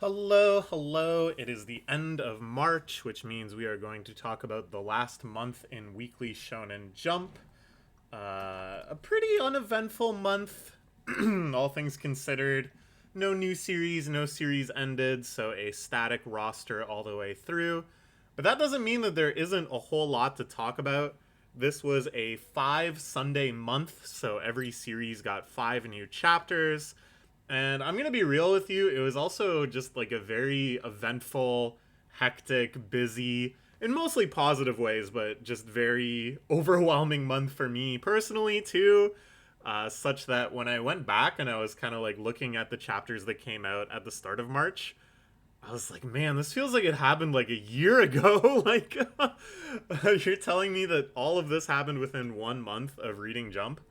Hello, hello. It is the end of March, which means we are going to talk about the last month in Weekly Shonen Jump. A pretty uneventful month, all things considered. No new series, no series ended, so a static roster all the way through. But that doesn't mean that there isn't a whole lot to talk about. This was a 5 Sunday month, so every series got 5 new chapters. And I'm going to be real with you, it was also just like a very eventful, hectic, busy, in mostly positive ways, but just very overwhelming month for me personally, too. Such that when I went back and I was kind of like looking at the chapters that came out at the start of March, I was like, man, this feels like it happened like a year ago. Like, you're telling me that all of this happened within 1 month of reading Jump?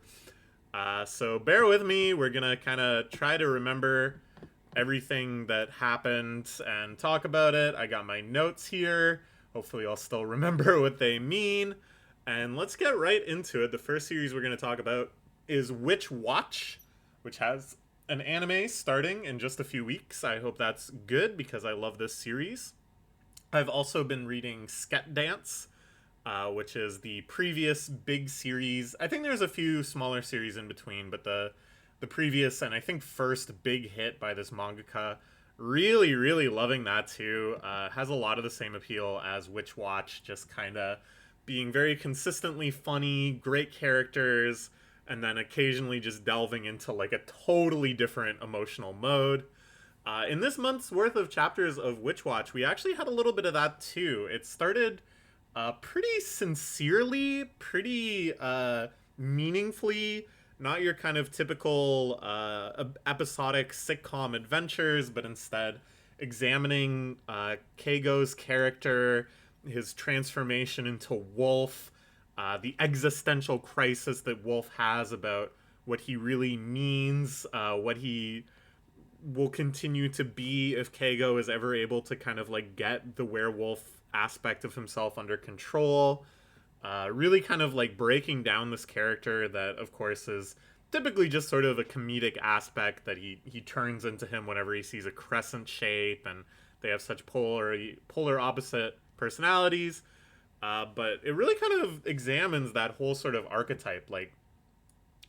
So bear with me. We're gonna kind of try to remember everything that happened and talk about it. I got my notes here. Hopefully, I'll still remember what they mean. And let's get right into it. The first series we're going to talk about is Witch Watch, which has an anime starting in just a few weeks. I hope that's good because I love this series. I've also been reading Sket Dance, which is the previous big series. I think there's a few smaller series in between, but the previous and I think first big hit by this mangaka. Really, really loving that too. Has a lot of the same appeal as Witch Watch, just kind of being very consistently funny, great characters, and then occasionally just delving into like a totally different emotional mode. In this month's worth of chapters of Witch Watch, we actually had a little bit of that too. It started pretty sincerely, pretty meaningfully. Not your kind of typical episodic sitcom adventures, but instead examining Keigo's character, his transformation into Wolf, the existential crisis that Wolf has about what he really means, what he will continue to be if Keigo is ever able to kind of like get the werewolf aspect of himself under control. Really kind of like breaking down this character that, of course, is typically just sort of a comedic aspect that he turns into him whenever he sees a crescent shape, and they have such polar opposite personalities. But it really kind of examines that whole sort of archetype. Like,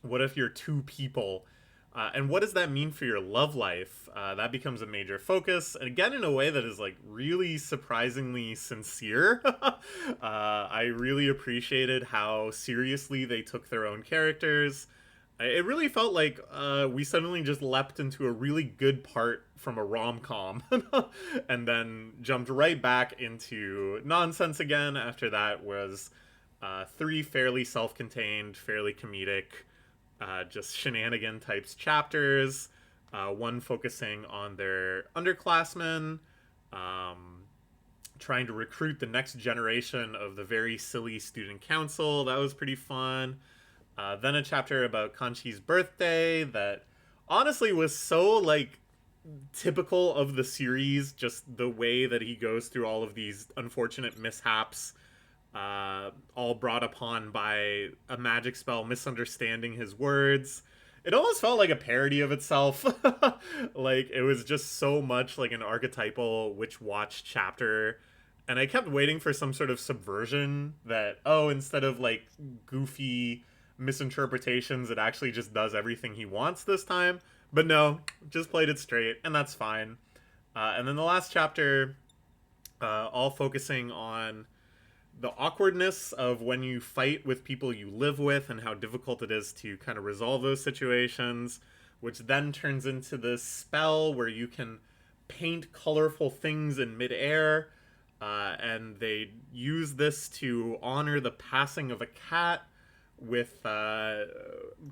what if you're two people? And what does that mean for your love life? That becomes a major focus, and again, in a way that is like really surprisingly sincere. I really appreciated how seriously they took their own characters. It really felt like we suddenly just leapt into a really good part from a rom-com, and then jumped right back into nonsense again. After that was three fairly self-contained, fairly comedic, just shenanigan types chapters. One focusing on their underclassmen, trying to recruit the next generation of the very silly student council. That was pretty fun. Then a chapter about Kanchi's birthday that honestly was so like typical of the series, just the way that he goes through all of these unfortunate mishaps, all brought upon by a magic spell misunderstanding his words. It almost felt like a parody of itself. Like, it was just so much like an archetypal Witch Watch chapter. And I kept waiting for some sort of subversion that, oh, instead of like goofy misinterpretations, it actually just does everything he wants this time. But no, just played it straight, and that's fine. And then the last chapter, all focusing on the awkwardness of when you fight with people you live with and how difficult it is to kind of resolve those situations, which then turns into this spell where you can paint colorful things in midair. And they use this to honor the passing of a cat with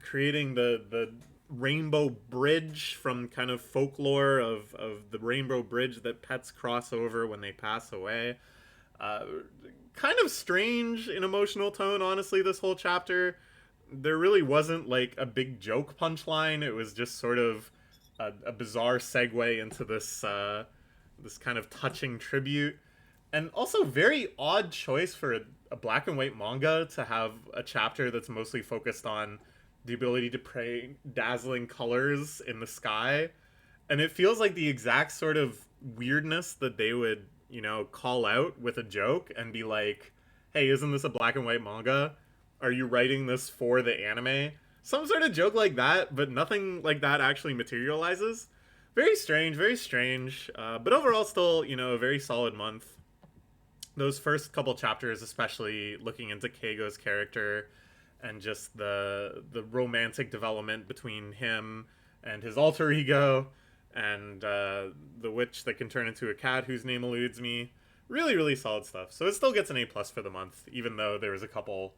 creating the rainbow bridge from kind of folklore of the rainbow bridge that pets cross over when they pass away. Kind of strange in emotional tone, honestly, this whole chapter. There really wasn't like a big joke punchline. It was just sort of a bizarre segue into this kind of touching tribute. And also very odd choice for a black and white manga to have a chapter that's mostly focused on the ability to paint dazzling colors in the sky. And it feels like the exact sort of weirdness that they would, call out with a joke and be like, hey, isn't this a black and white manga? Are you writing this for the anime? Some sort of joke like that, but nothing like that actually materializes. Very strange, very strange. But overall, still, a very solid month. Those first couple chapters, especially looking into Keigo's character and just the romantic development between him and his alter ego, and the witch that can turn into a cat whose name eludes me. Really, really solid stuff. So it still gets an A plus for the month, even though there was a couple,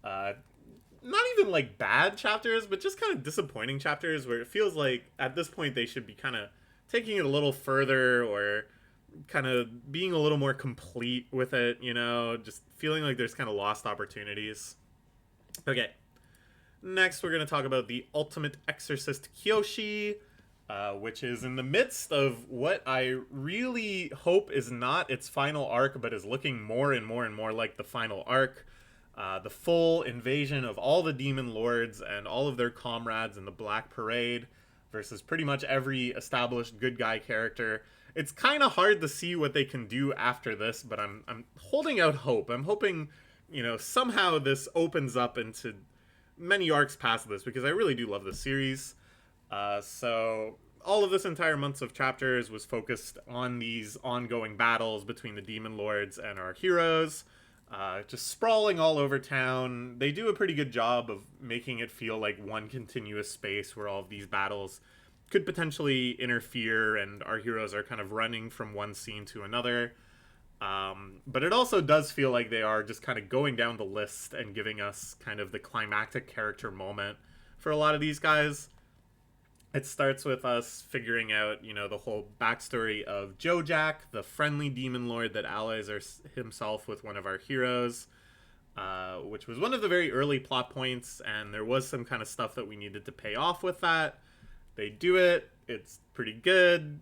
not even like bad chapters, but just kind of disappointing chapters where it feels like at this point they should be kind of taking it a little further, or kind of being a little more complete with it, just feeling like there's kind of lost opportunities. Okay, next we're going to talk about the Ultimate Exorcist Kiyoshi, which is in the midst of what I really hope is not its final arc, but is looking more and more and more like the final arc. The full invasion of all the demon lords and all of their comrades in the Black Parade versus pretty much every established good guy character. It's kind of hard to see what they can do after this, but I'm holding out hope. I'm hoping, somehow this opens up into many arcs past this, because I really do love this series. So all of this entire months of chapters was focused on these ongoing battles between the demon lords and our heroes, just sprawling all over town. They do a pretty good job of making it feel like one continuous space where all of these battles could potentially interfere and our heroes are kind of running from one scene to another. But it also does feel like they are just kind of going down the list and giving us kind of the climactic character moment for a lot of these guys. It starts with us figuring out, the whole backstory of Jojak, the friendly demon lord that allies himself with one of our heroes, which was one of the very early plot points, and there was some kind of stuff that we needed to pay off with that. They do it. It's pretty good.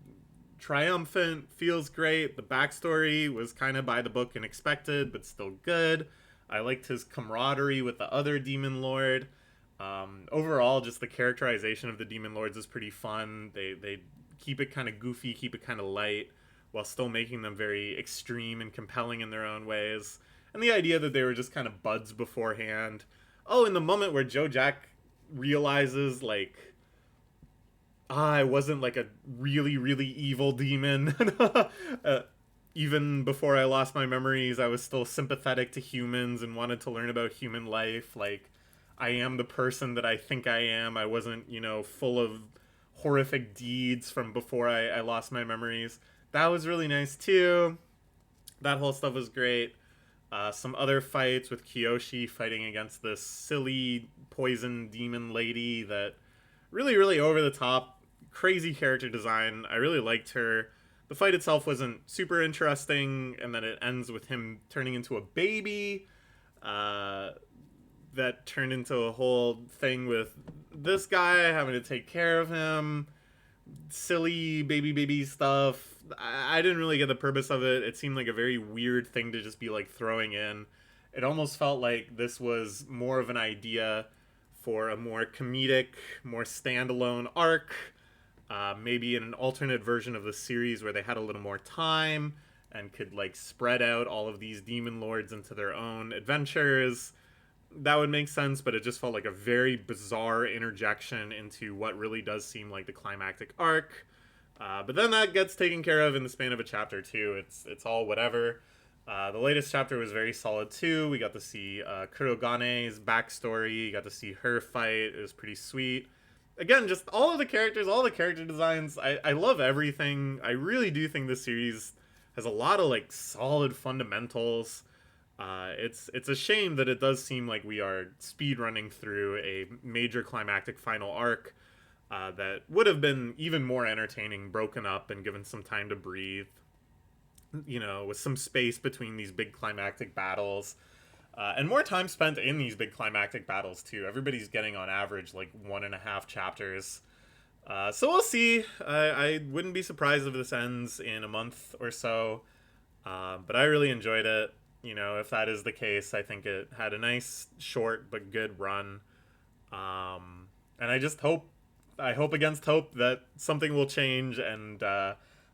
Triumphant. Feels great. The backstory was kind of by the book and expected, but still good. I liked his camaraderie with the other demon lord. Overall, just the characterization of the demon lords is pretty fun. They keep it kind of goofy, keep it kind of light, while still making them very extreme and compelling in their own ways. And the idea that they were just kind of buds beforehand. Oh, in the moment where Jojak realizes, like, I wasn't like a really, really evil demon. Even before I lost my memories, I was still sympathetic to humans and wanted to learn about human life. Like, I am the person that I think I am. I wasn't, full of horrific deeds from before I lost my memories. That was really nice too. That whole stuff was great. Some other fights with Kiyoshi fighting against this silly poison demon lady that really, really over the top. Crazy character design. I really liked her. The fight itself wasn't super interesting, and then it ends with him turning into a baby. That turned into a whole thing with this guy having to take care of him. Silly baby stuff. I didn't really get the purpose of it. It seemed like a very weird thing to just be like throwing in. It almost felt like this was more of an idea for a more comedic, more standalone arc. Maybe in an alternate version of the series where they had a little more time and could like spread out all of these demon lords into their own adventures. That would make sense, but it just felt like a very bizarre interjection into what really does seem like the climactic arc. But then that gets taken care of in the span of a chapter too. It's all whatever. The latest chapter was very solid too. We got to see Kurogane's backstory. You got to see her fight. It was pretty sweet. Again, just all of the characters, all the character designs. I love everything. I really do think this series has a lot of like solid fundamentals. It's a shame that it does seem like we are speed running through a major climactic final arc that would have been even more entertaining, broken up and given some time to breathe. With some space between these big climactic battles. And more time spent in these big climactic battles, too. Everybody's getting, on average, like 1.5 chapters. So we'll see. I wouldn't be surprised if this ends in a month or so. But I really enjoyed it. If that is the case, I think it had a nice, short, but good run. And I hope against hope that something will change and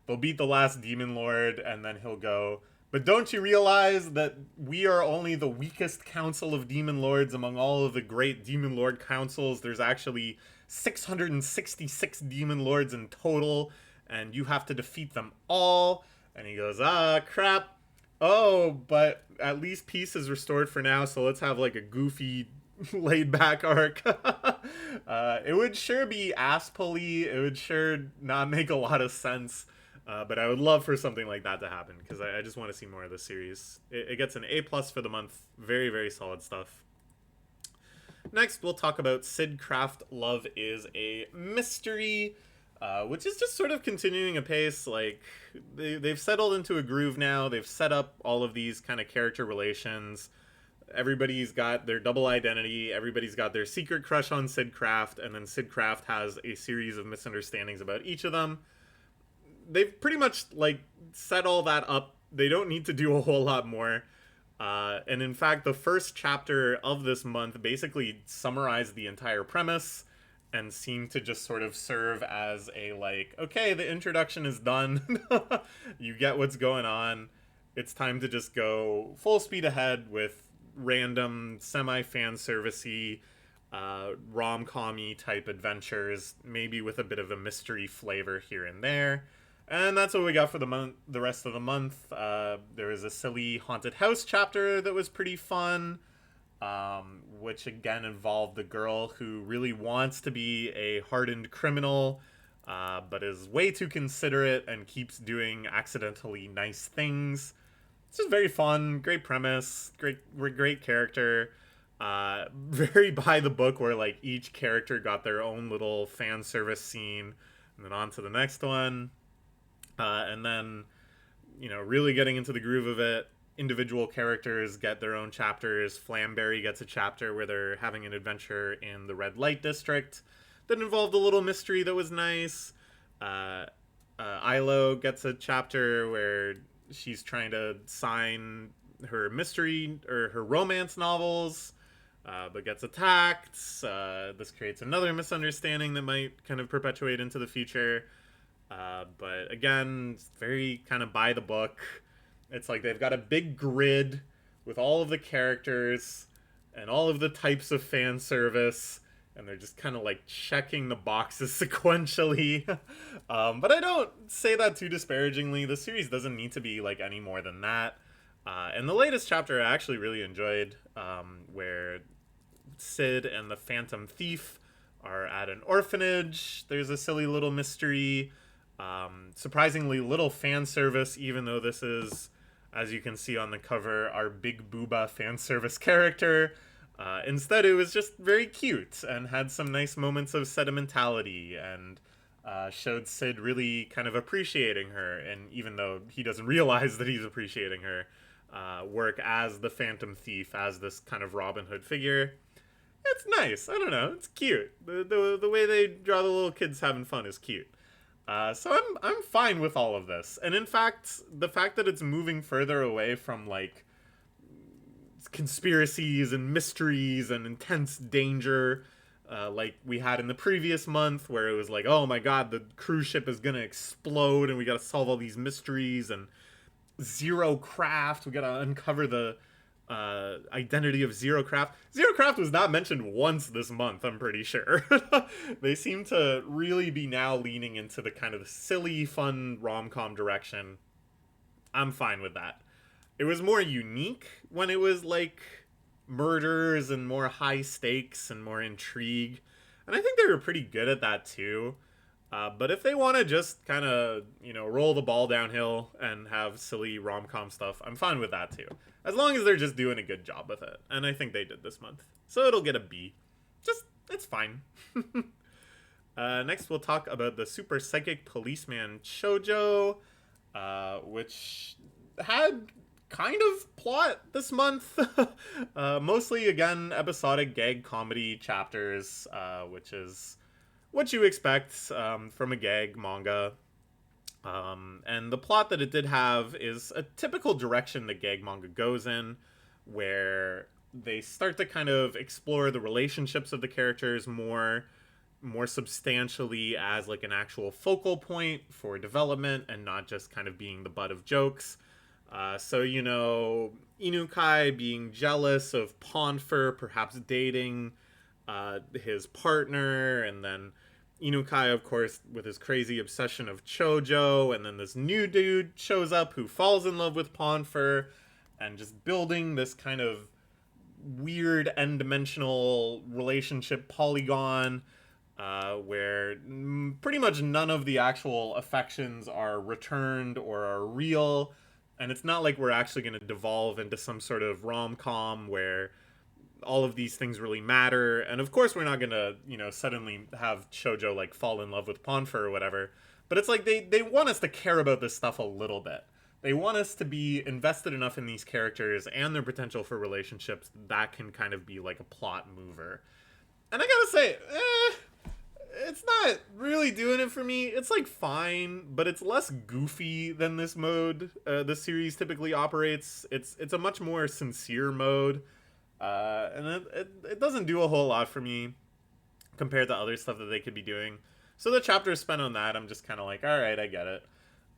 they'll beat the last demon lord, and then he'll go, but don't you realize that we are only the weakest council of demon lords among all of the great demon lord councils? There's actually 666 demon lords in total, and you have to defeat them all. And he goes, ah, crap. Oh, but at least peace is restored for now, so let's have like a goofy laid back arc. It would sure be ass pulley. It would sure not make a lot of sense. But I would love for something like that to happen, because I just want to see more of the series. It gets an A+ for the month. Very, very solid stuff. Next, we'll talk about Sid Craft Love is a Mystery, which is just sort of continuing a pace. Like, they've settled into a groove now. They've set up all of these kind of character relations. Everybody's got their double identity. Everybody's got their secret crush on Sid Craft, and then Sid Craft has a series of misunderstandings about each of them. They've pretty much, like, set all that up. They don't need to do a whole lot more. And in fact, the first chapter of this month basically summarized the entire premise and seemed to just sort of serve as a, like, okay, the introduction is done. You get what's going on. It's time to just go full speed ahead with random, semi-fan servicey, rom-com-y type adventures, maybe with a bit of a mystery flavor here and there. And that's what we got for the rest of the month. There was a silly haunted house chapter that was pretty fun, which again involved the girl who really wants to be a hardened criminal, but is way too considerate and keeps doing accidentally nice things. It's just very fun, great premise, great character. Very by the book, where like each character got their own little fan service scene, and then on to the next one. And then, you know, really getting into the groove of it, individual characters get their own chapters. Flamberry gets a chapter where they're having an adventure in the red light district that involved a little mystery that was nice. Ilo gets a chapter where she's trying to sign her mystery or her romance novels, but gets attacked. This creates another misunderstanding that might kind of perpetuate into the future. But again, it's very kind of by the book. It's like they've got a big grid with all of the characters and all of the types of fan service, and they're just kind of like checking the boxes sequentially. But I don't say that too disparagingly. The series doesn't need to be like any more than that. And the latest chapter I actually really enjoyed, where Sid and the Phantom Thief are at an orphanage. There's a silly little mystery. Surprisingly little fan service, even though this is, as you can see on the cover, our Big Booba fan service character. Instead, it was just very cute and had some nice moments of sentimentality and showed Sid really kind of appreciating her. And even though he doesn't realize that he's appreciating her, work as the Phantom Thief, as this kind of Robin Hood figure. It's nice. I don't know. It's cute. The way they draw the little kids having fun is cute. So I'm fine with all of this. And in fact, the fact that it's moving further away from like conspiracies and mysteries and intense danger, like we had in the previous month, where it was like, oh my god, the cruise ship is gonna explode and we gotta solve all these mysteries, and Zero Craft, we gotta uncover the identity of Zero Craft. Zero Craft was not mentioned once this month, I'm pretty sure. They seem to really be now leaning into the kind of silly, fun rom-com direction. I'm fine with that. It was more unique when it was like murders and more high stakes and more intrigue. And I think they were pretty good at that too. But if they want to just kind of, you know, roll the ball downhill and have silly rom-com stuff, I'm fine with that too. As long as they're just doing a good job with it. And I think they did this month. So it'll get a B. Just, it's fine. Next, we'll talk about the Super Psychic Policeman Chojo, which had kind of plot this month. Mostly, again, episodic gag comedy chapters, which is what you expect from a gag manga. And the plot that it did have is a typical direction that gag manga goes in, where they start to kind of explore the relationships of the characters more, more substantially as like an actual focal point for development and not just kind of being the butt of jokes. So, Inukai being jealous of Ponfer, perhaps dating his partner, and then Inukai, of course, with his crazy obsession of Chojo, and then this new dude shows up who falls in love with Ponfer, and just building this kind of weird n-dimensional relationship polygon where pretty much none of the actual affections are returned or are real. And it's not like we're actually going to devolve into some sort of rom-com where all of these things really matter. And of course, we're not going to, suddenly have Chojo like fall in love with Ponfer or whatever. But it's like they want us to care about this stuff a little bit. They want us to be invested enough in these characters and their potential for relationships that can kind of be like a plot mover. And I gotta say, it's not really doing it for me. It's like fine, but it's less goofy than this mode this series typically operates. It's a much more sincere mode, and it doesn't do a whole lot for me compared to other stuff that they could be doing. So the chapters spent on that, I'm just kind of like, all right, I get it.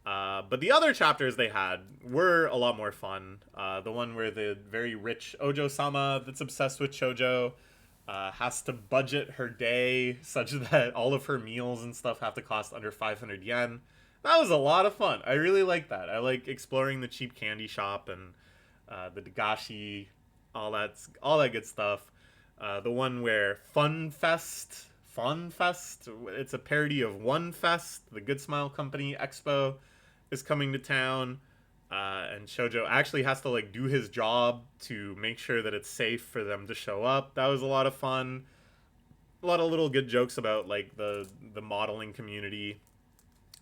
But the other chapters they had were a lot more fun. The one where the very rich Ojo-sama that's obsessed with Chojo has to budget her day such that all of her meals and stuff have to cost under 500 yen. That was a lot of fun. I really like that. I like exploring the cheap candy shop and the dagashi, all that good stuff. The one where Fun Fest, it's a parody of One Fest, the Good Smile Company Expo, is coming to town, and Chojo actually has to like do his job to make sure that it's safe for them to show up. That was a lot of fun. A lot of little good jokes about like the modeling community.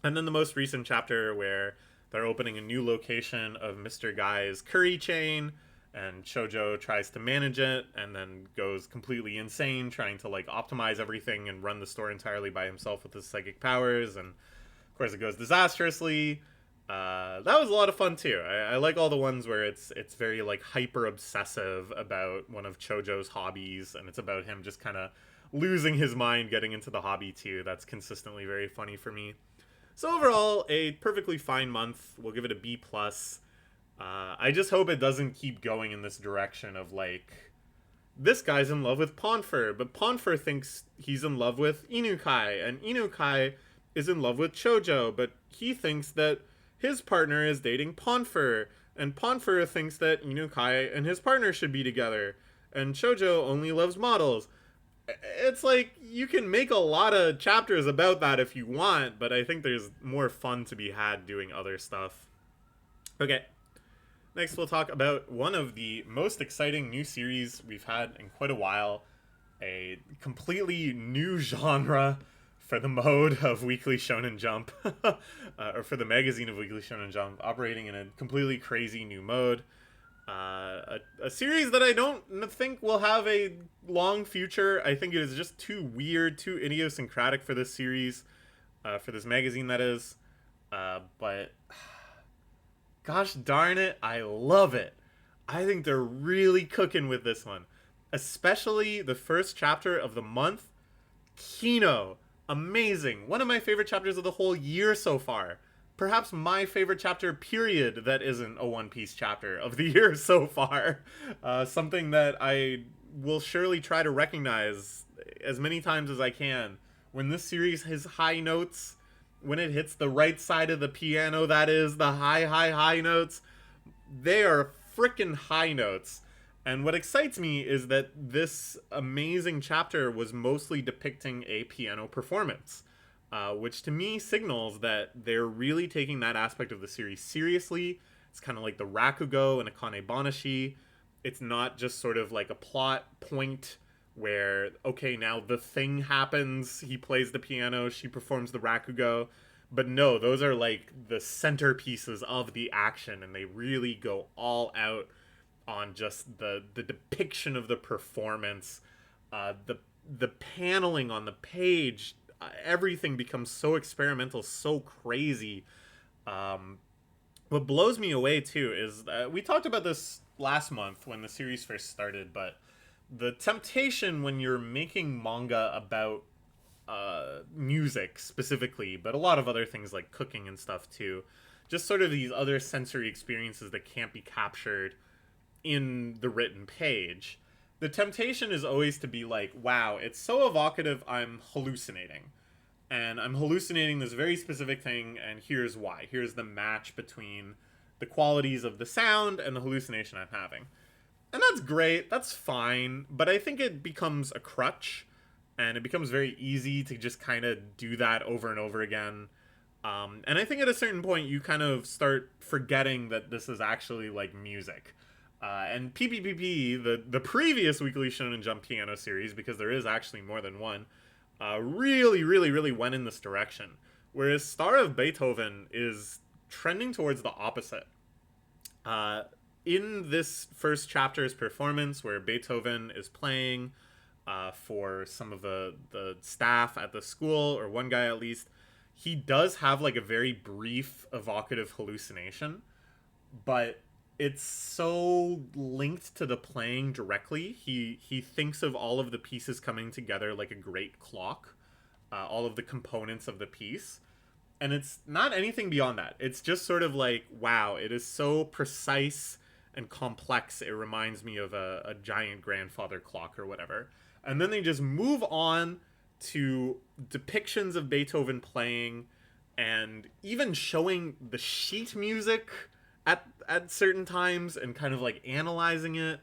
And then the most recent chapter where they're opening a new location of Mr. Guy's curry chain, and Chojo tries to manage it and then goes completely insane trying to like optimize everything and run the store entirely by himself with his psychic powers, and of course it goes disastrously. That was a lot of fun too. I like all the ones where it's very like hyper obsessive about one of Chojo's hobbies, and it's about him just kind of losing his mind getting into the hobby too. That's consistently very funny for me. So overall, a perfectly fine month. We'll give it a B+. I just hope it doesn't keep going in this direction of like, this guy's in love with Ponfer, but Ponfer thinks he's in love with Inukai, and Inukai is in love with Chojo, but he thinks that his partner is dating Ponfer, and Ponfer thinks that Inukai and his partner should be together, and Chojo only loves models. It's like, you can make a lot of chapters about that if you want, but I think there's more fun to be had doing other stuff. Okay. Next, we'll talk about one of the most exciting new series we've had in quite a while. A completely new genre for the mode of Weekly Shonen Jump, or for the magazine of Weekly Shonen Jump, operating in a completely crazy new mode. A series that I don't think will have a long future. I think it is just too weird, too idiosyncratic for this series, for this magazine, that is. But gosh darn it, I love it. I think they're really cooking with this one. Especially the first chapter of the month, Kino. Amazing. One of my favorite chapters of the whole year so far. Perhaps my favorite chapter, period, that isn't a One Piece chapter of the year so far. Something that I will surely try to recognize as many times as I can. When this series has high notes, when it hits the right side of the piano, that is, the high notes, they are frickin' high notes. And what excites me is that this amazing chapter was mostly depicting a piano performance, which to me signals that they're really taking that aspect of the series seriously. It's kind of like the Rakugo and Akane-banashi. It's not just sort of like a plot point where, okay, now the thing happens, he plays the piano, she performs the Rakugo. But no, those are like the centerpieces of the action, and they really go all out on just the depiction of the performance, the paneling on the page. Everything becomes so experimental, so crazy. What blows me away too is we talked about this last month when the series first started, but the temptation when you're making manga about music specifically, but a lot of other things like cooking and stuff too. Just sort of these other sensory experiences that can't be captured in the written page. The temptation is always to be like, wow, it's so evocative, I'm hallucinating. And I'm hallucinating this very specific thing, and here's why. Here's the match between the qualities of the sound and the hallucination I'm having. And that's great, that's fine, but I think it becomes a crutch, and it becomes very easy to just kind of do that over and over again. And I think at a certain point you kind of start forgetting that this is actually like music. And PPPP, the previous Weekly Shonen Jump piano series, because there is actually more than one, really, really, really went in this direction. Whereas Star of Beethoven is trending towards the opposite. In this first chapter's performance, where Beethoven is playing for some of the staff at the school, or one guy at least, he does have like a very brief evocative hallucination, but it's so linked to the playing directly. He thinks of all of the pieces coming together like a great clock, all of the components of the piece, and it's not anything beyond that. It's just sort of like, wow, it is so precise and complex, it reminds me of a giant grandfather clock or whatever. And then they just move on to depictions of Beethoven playing, and even showing the sheet music at certain times, and kind of like analyzing it.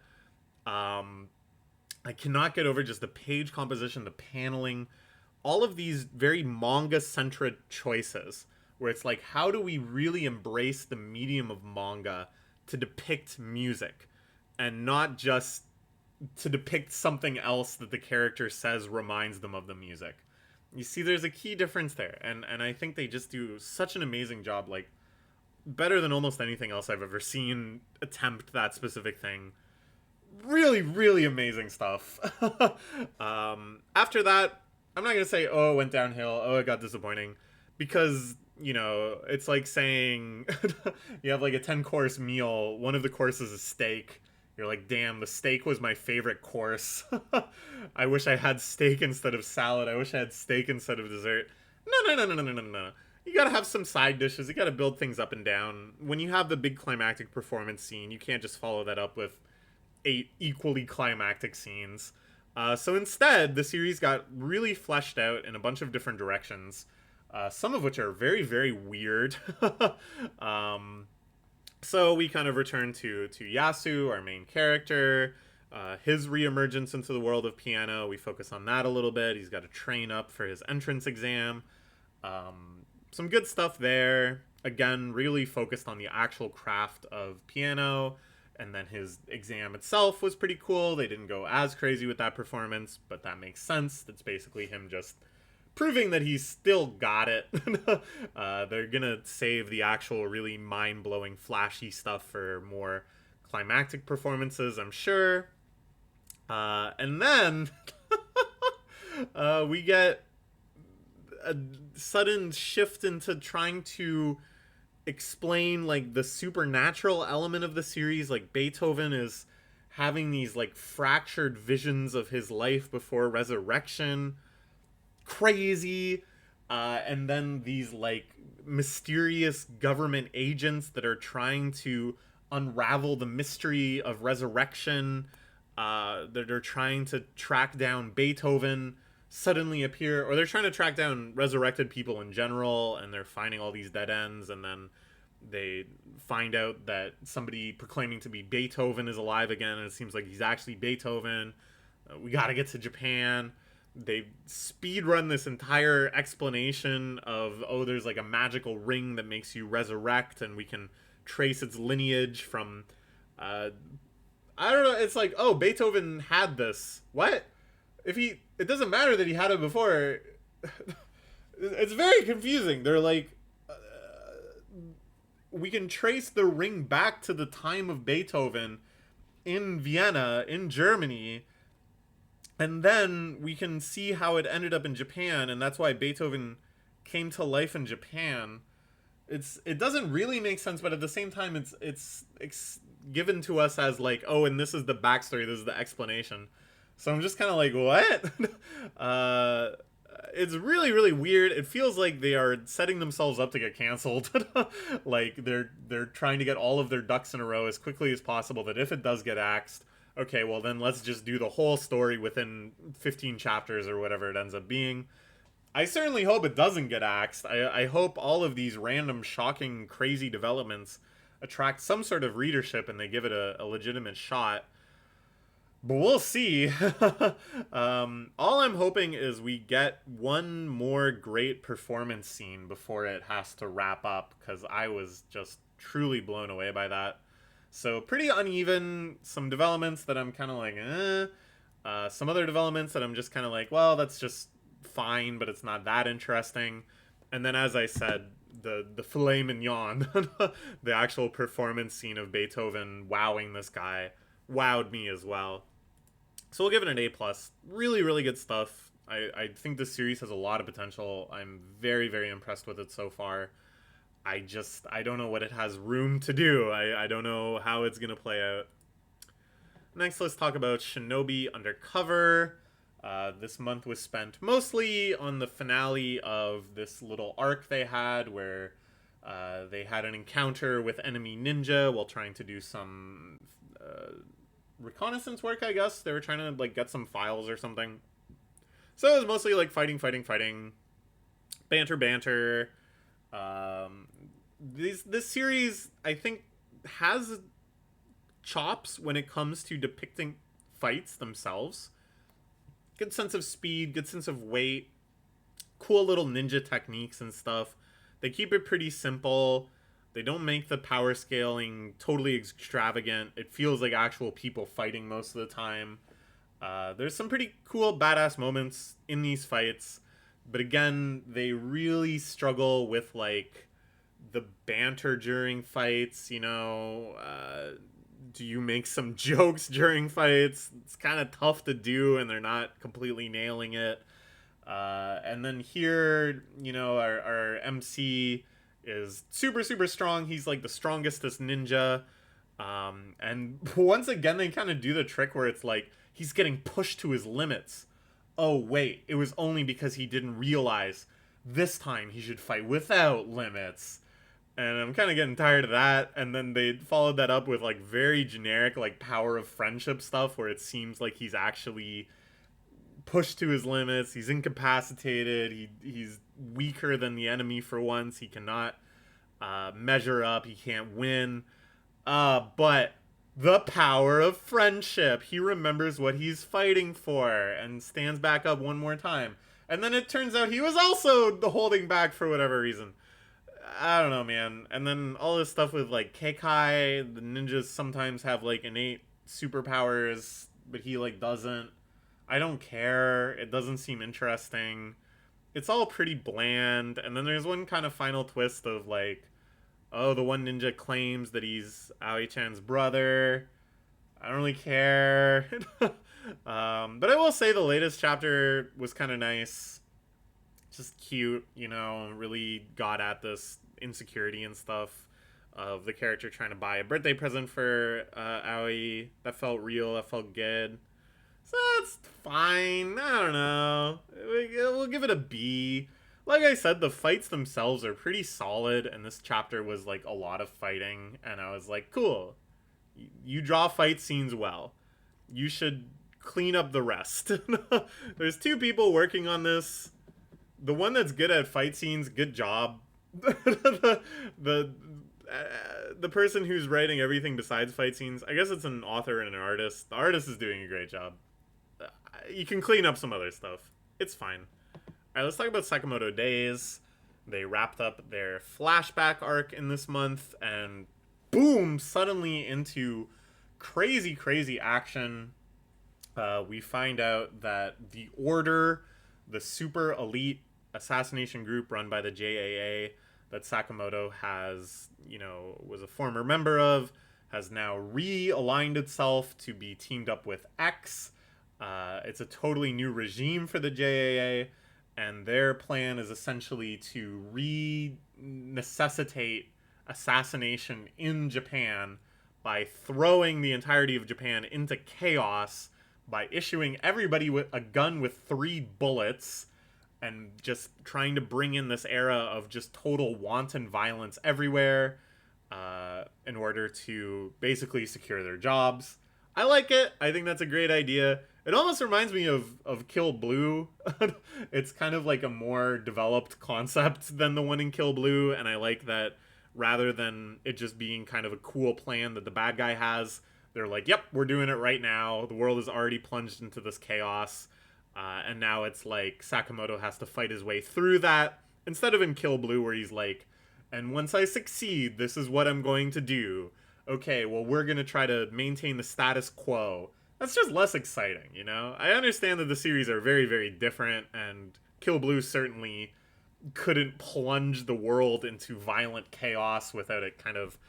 I cannot get over just the page composition, the paneling, all of these very manga-centric choices, where it's like, how do we really embrace the medium of manga to depict music, and not just to depict something else that the character says reminds them of the music. You see, there's a key difference there, and I think they just do such an amazing job, like, better than almost anything else I've ever seen attempt that specific thing. Really, really amazing stuff. After that, I'm not gonna say, oh, it went downhill, oh, it got disappointing, because, you know, it's like saying you have like a 10-course meal, one of the courses is steak. You're like, damn, the steak was my favorite course. I wish I had steak instead of salad. I wish I had steak instead of dessert. No. You gotta have some side dishes. You gotta build things up and down. When you have the big climactic performance scene, you can't just follow that up with 8 equally climactic scenes. So instead, the series got really fleshed out in a bunch of different directions, some of which are very, very weird. So we kind of return to Yasu, our main character, his reemergence into the world of piano. We focus on that a little bit. He's got to train up for his entrance exam. Some good stuff there. Again, really focused on the actual craft of piano. And then his exam itself was pretty cool. They didn't go as crazy with that performance, but that makes sense. That's basically him just proving that he's still got it. They're gonna save the actual really mind-blowing, flashy stuff for more climactic performances, I'm sure. And then we get a sudden shift into trying to explain like the supernatural element of the series. Like, Beethoven is having these like fractured visions of his life before resurrection. Crazy. And then these like mysterious government agents that are trying to unravel the mystery of resurrection, that are trying to track down Beethoven, suddenly appear, or they're trying to track down resurrected people in general, and they're finding all these dead ends, and then they find out that somebody proclaiming to be Beethoven is alive again, and it seems like he's actually Beethoven. We gotta get to Japan. They speed run this entire explanation of, oh, there's like a magical ring that makes you resurrect, and we can trace its lineage from, I don't know, it's like, oh, Beethoven had this. What? It doesn't matter that he had it before. It's very confusing. They're like, we can trace the ring back to the time of Beethoven in Vienna, in Germany, and then we can see how it ended up in Japan, and that's why Beethoven came to life in Japan. It doesn't really make sense, but at the same time, it's given to us as like, oh, and this is the backstory, this is the explanation. So I'm just kind of like, what? it's really, really weird. It feels like they are setting themselves up to get canceled. Like they're trying to get all of their ducks in a row as quickly as possible, that if it does get axed, okay, well then let's just do the whole story within 15 chapters or whatever it ends up being. I certainly hope it doesn't get axed. I hope all of these random, shocking, crazy developments attract some sort of readership and they give it a legitimate shot. But we'll see. All I'm hoping is we get one more great performance scene before it has to wrap up, because I was just truly blown away by that. So pretty uneven. Some developments that I'm kind of like, eh. Some other developments that I'm just kind of like, well, that's just fine, but it's not that interesting. And then, as I said, the filet mignon, the actual performance scene of Beethoven wowing this guy, wowed me as well. So we'll give it an A+. Really, really good stuff. I think this series has a lot of potential. I'm very, very impressed with it so far. I don't know what it has room to do. I don't know how it's going to play out. Next, let's talk about Shinobi Undercover. This month was spent mostly on the finale of this little arc they had where they had an encounter with enemy ninja while trying to do some reconnaissance work, I guess. They were trying to like get some files or something. So it was mostly like fighting, banter. This series, I think, has chops when it comes to depicting fights themselves. Good sense of speed, good sense of weight, cool little ninja techniques and stuff. They keep it pretty simple. They don't make the power scaling totally extravagant. It feels like actual people fighting most of the time. There's some pretty cool, badass moments in these fights. But again, they really struggle with, like, the banter during fights, you know. Do you make some jokes during fights? It's kind of tough to do, and they're not completely nailing it. And then here, you know, our MC is super, super strong. He's like the strongestest ninja. And once again, they kind of do the trick where it's like he's getting pushed to his limits. Oh, wait, it was only because he didn't realize this time he should fight without limits. And I'm kind of getting tired of that. And then they followed that up with like very generic like power of friendship stuff where it seems like he's actually pushed to his limits. He's incapacitated. He's weaker than the enemy for once. He cannot measure up. He can't win. But the power of friendship. He remembers what he's fighting for and stands back up one more time. And then it turns out he was also holding back for whatever reason. I don't know, man. And then all this stuff with like Keikai, the ninjas sometimes have like innate superpowers, but he like doesn't. I don't care. It doesn't seem interesting. It's all pretty bland. And then there's one kind of final twist of like, oh, the one ninja claims that he's Aoi-chan's brother. I don't really care. But I will say the latest chapter was kind of nice. Just cute, you know, really got at this insecurity and stuff of the character trying to buy a birthday present for Aoi. That felt real. That felt good. So that's fine. I don't know. We'll give it a B. Like I said, the fights themselves are pretty solid, and this chapter was like a lot of fighting, and I was like, cool. You draw fight scenes well. You should clean up the rest. There's 2 people working on this. The one that's good at fight scenes, good job. the person who's writing everything besides fight scenes, I guess it's an author and an artist. The artist is doing a great job. You can clean up some other stuff. It's fine. Alright, let's talk about Sakamoto Days. They wrapped up their flashback arc in this month, and boom, suddenly into crazy, crazy action. We find out that the Order, the super elite assassination group run by the JAA that Sakamoto has, you know, was a former member of, has now realigned itself to be teamed up with X. It's a totally new regime for the JAA, and their plan is essentially to necessitate assassination in Japan by throwing the entirety of Japan into chaos by issuing everybody with a gun with 3 bullets and just trying to bring in this era of just total wanton violence everywhere in order to basically secure their jobs. I like it. I think that's a great idea. It almost reminds me of Kill Blue. It's kind of like a more developed concept than the one in Kill Blue, and I like that rather than it just being kind of a cool plan that the bad guy has, they're like, yep, we're doing it right now. The world is already plunged into this chaos. And now it's like Sakamoto has to fight his way through that. Instead of in Kill Blue where he's like, and once I succeed, this is what I'm going to do. Okay, well, we're going to try to maintain the status quo. That's just less exciting, you know? I understand that the series are very, very different, and Kill Blue certainly couldn't plunge the world into violent chaos without it kind of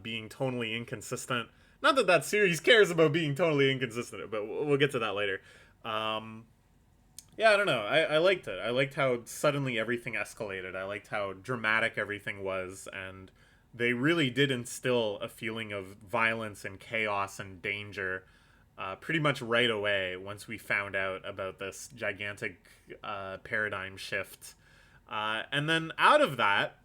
being tonally inconsistent. Not that that series cares about being totally inconsistent, but we'll get to that later. Yeah, I don't know. I liked it. I liked how suddenly everything escalated. I liked how dramatic everything was, and they really did instill a feeling of violence and chaos and danger pretty much right away once we found out about this gigantic paradigm shift. And then out of that,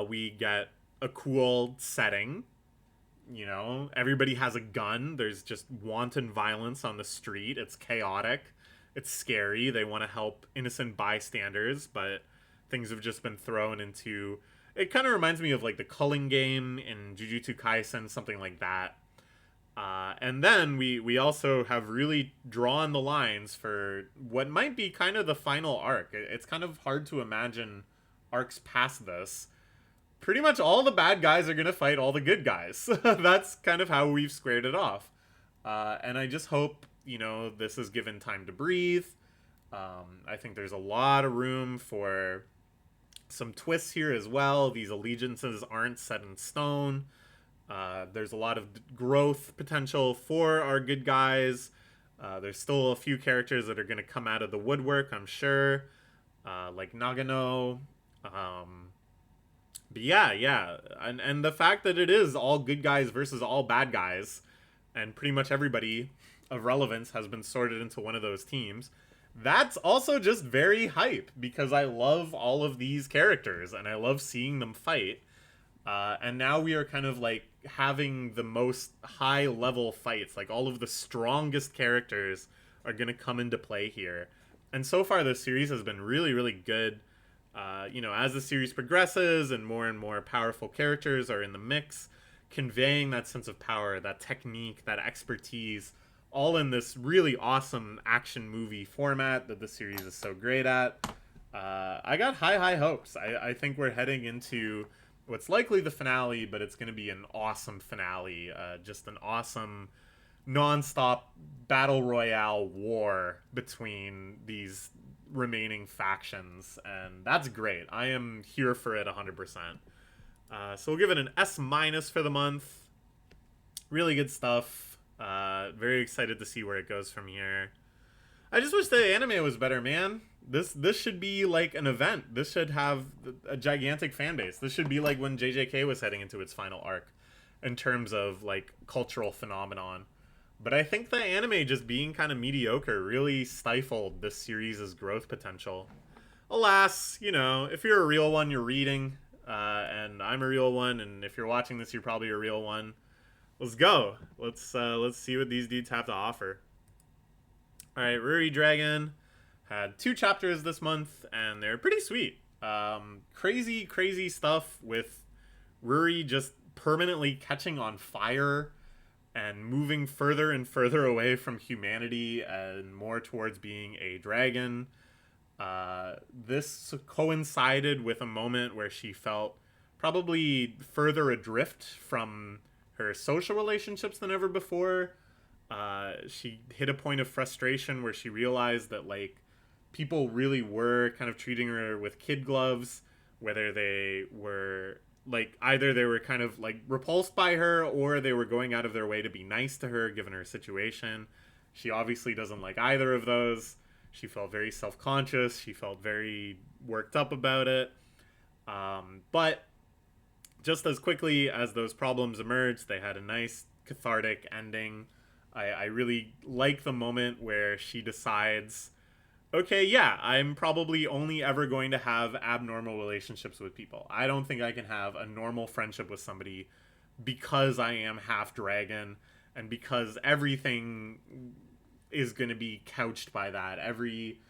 we get a cool setting. You know, everybody has a gun. There's just wanton violence on the street. It's chaotic. It's scary. They want to help innocent bystanders, but things have just been thrown into... It kind of reminds me of like the culling game in Jujutsu Kaisen, something like that. And then we also have really drawn the lines for what might be kind of the final arc. It's kind of hard to imagine arcs past this. Pretty much all the bad guys are going to fight all the good guys. That's kind of how we've squared it off. And I just hope, you know, this is given time to breathe. I think there's a lot of room for some twists here as well. These allegiances aren't set in stone. There's a lot of growth potential for our good guys. There's still a few characters that are going to come out of the woodwork, I'm sure. Like Nagano. But yeah. And the fact that it is all good guys versus all bad guys, and pretty much everybody of relevance has been sorted into one of those teams, that's also just very hype, because I love all of these characters, and I love seeing them fight. And now we are kind of like having the most high-level fights. Like, all of the strongest characters are going to come into play here. And so far, this series has been really, really good. You know, as the series progresses and more powerful characters are in the mix, conveying that sense of power, that technique, that expertise, all in this really awesome action movie format that the series is so great at. I got high hopes. I think we're heading into what's likely the finale, but it's going to be an awesome finale. Just an awesome non-stop battle royale war between these remaining factions, and that's great. I am here for it 100%. So we'll give it an S- for the month. Really good stuff. Very excited to see where it goes from here. I just wish the anime was better, man. This should be like an event. This should have a gigantic fan base. This should be like when JJK was heading into its final arc in terms of like cultural phenomenon. But I think the anime just being kind of mediocre really stifled this series' growth potential. Alas, you know, if you're a real one, you're reading, and I'm a real one, and if you're watching this, you're probably a real one. Let's go. Let's see what these dudes have to offer. All right, RuriDragon had 2 chapters this month, and they're pretty sweet. Crazy stuff with Ruri just permanently catching on fire and moving further and further away from humanity and more towards being a dragon. This coincided with a moment where she felt probably further adrift from her social relationships than ever before. She hit a point of frustration where she realized that, like, people really were kind of treating her with kid gloves, whether they were like, either they were kind of like repulsed by her, or they were going out of their way to be nice to her given her situation. She obviously doesn't like either of those. She felt very self-conscious. She felt very worked up about it. But just as quickly as those problems emerged, they had a nice cathartic ending. I really like the moment where she decides okay, yeah, I'm probably only ever going to have abnormal relationships with people. I don't think I can have a normal friendship with somebody because I am half dragon and because everything is going to be couched by that. Every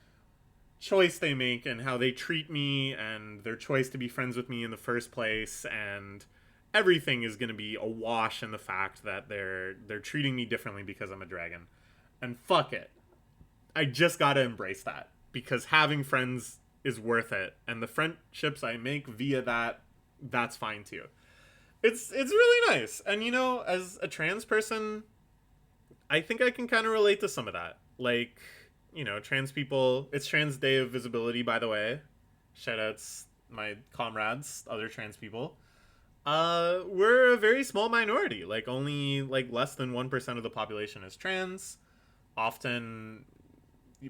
choice they make and how they treat me and their choice to be friends with me in the first place and everything is going to be awash in the fact that they're treating me differently because I'm a dragon. And fuck it. I just got to embrace that because having friends is worth it and the friendships I make via that, that's fine too. It's really nice. And you know, as a trans person, I think I can kind of relate to some of that. Like, you know, trans people. It's Trans Day of Visibility, by the way. Shoutouts my comrades, other trans people. We're a very small minority. Like only like less than 1% of the population is trans. Often,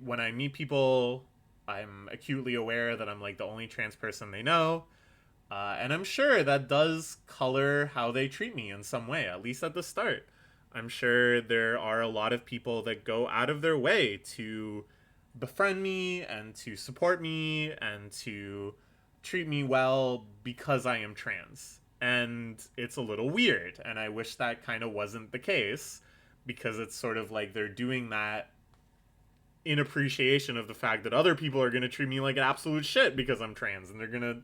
when I meet people, I'm acutely aware that I'm like the only trans person they know. And I'm sure that does color how they treat me in some way, at least at the start. I'm sure there are a lot of people that go out of their way to befriend me and to support me and to treat me well because I am trans. And it's a little weird. And I wish that kind of wasn't the case because it's sort of like they're doing that in appreciation of the fact that other people are going to treat me like an absolute shit because I'm trans and they're going to,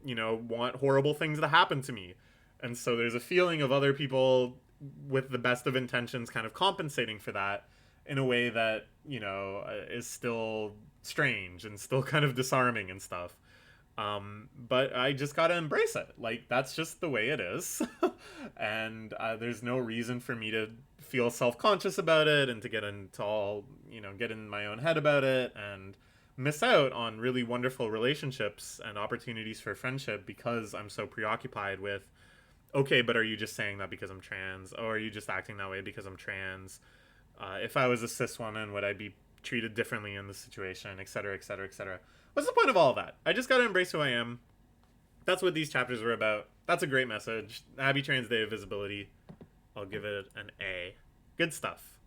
you know, want horrible things to happen to me. And so there's a feeling of other people with the best of intentions kind of compensating for that in a way that, you know, is still strange and still kind of disarming and stuff. But I just gotta embrace it. Like, that's just the way it is. And there's no reason for me to feel self conscious about it and to get into all, you know, get in my own head about it and miss out on really wonderful relationships and opportunities for friendship because I'm so preoccupied with, okay, but are you just saying that because I'm trans? Or are you just acting that way because I'm trans? If I was a cis woman, would I be treated differently in this situation, et cetera, et cetera, et cetera? What's the point of all of that? I just gotta embrace who I am. That's what these chapters were about. That's a great message. Happy Trans Day of Visibility. I'll give it an A. Good stuff.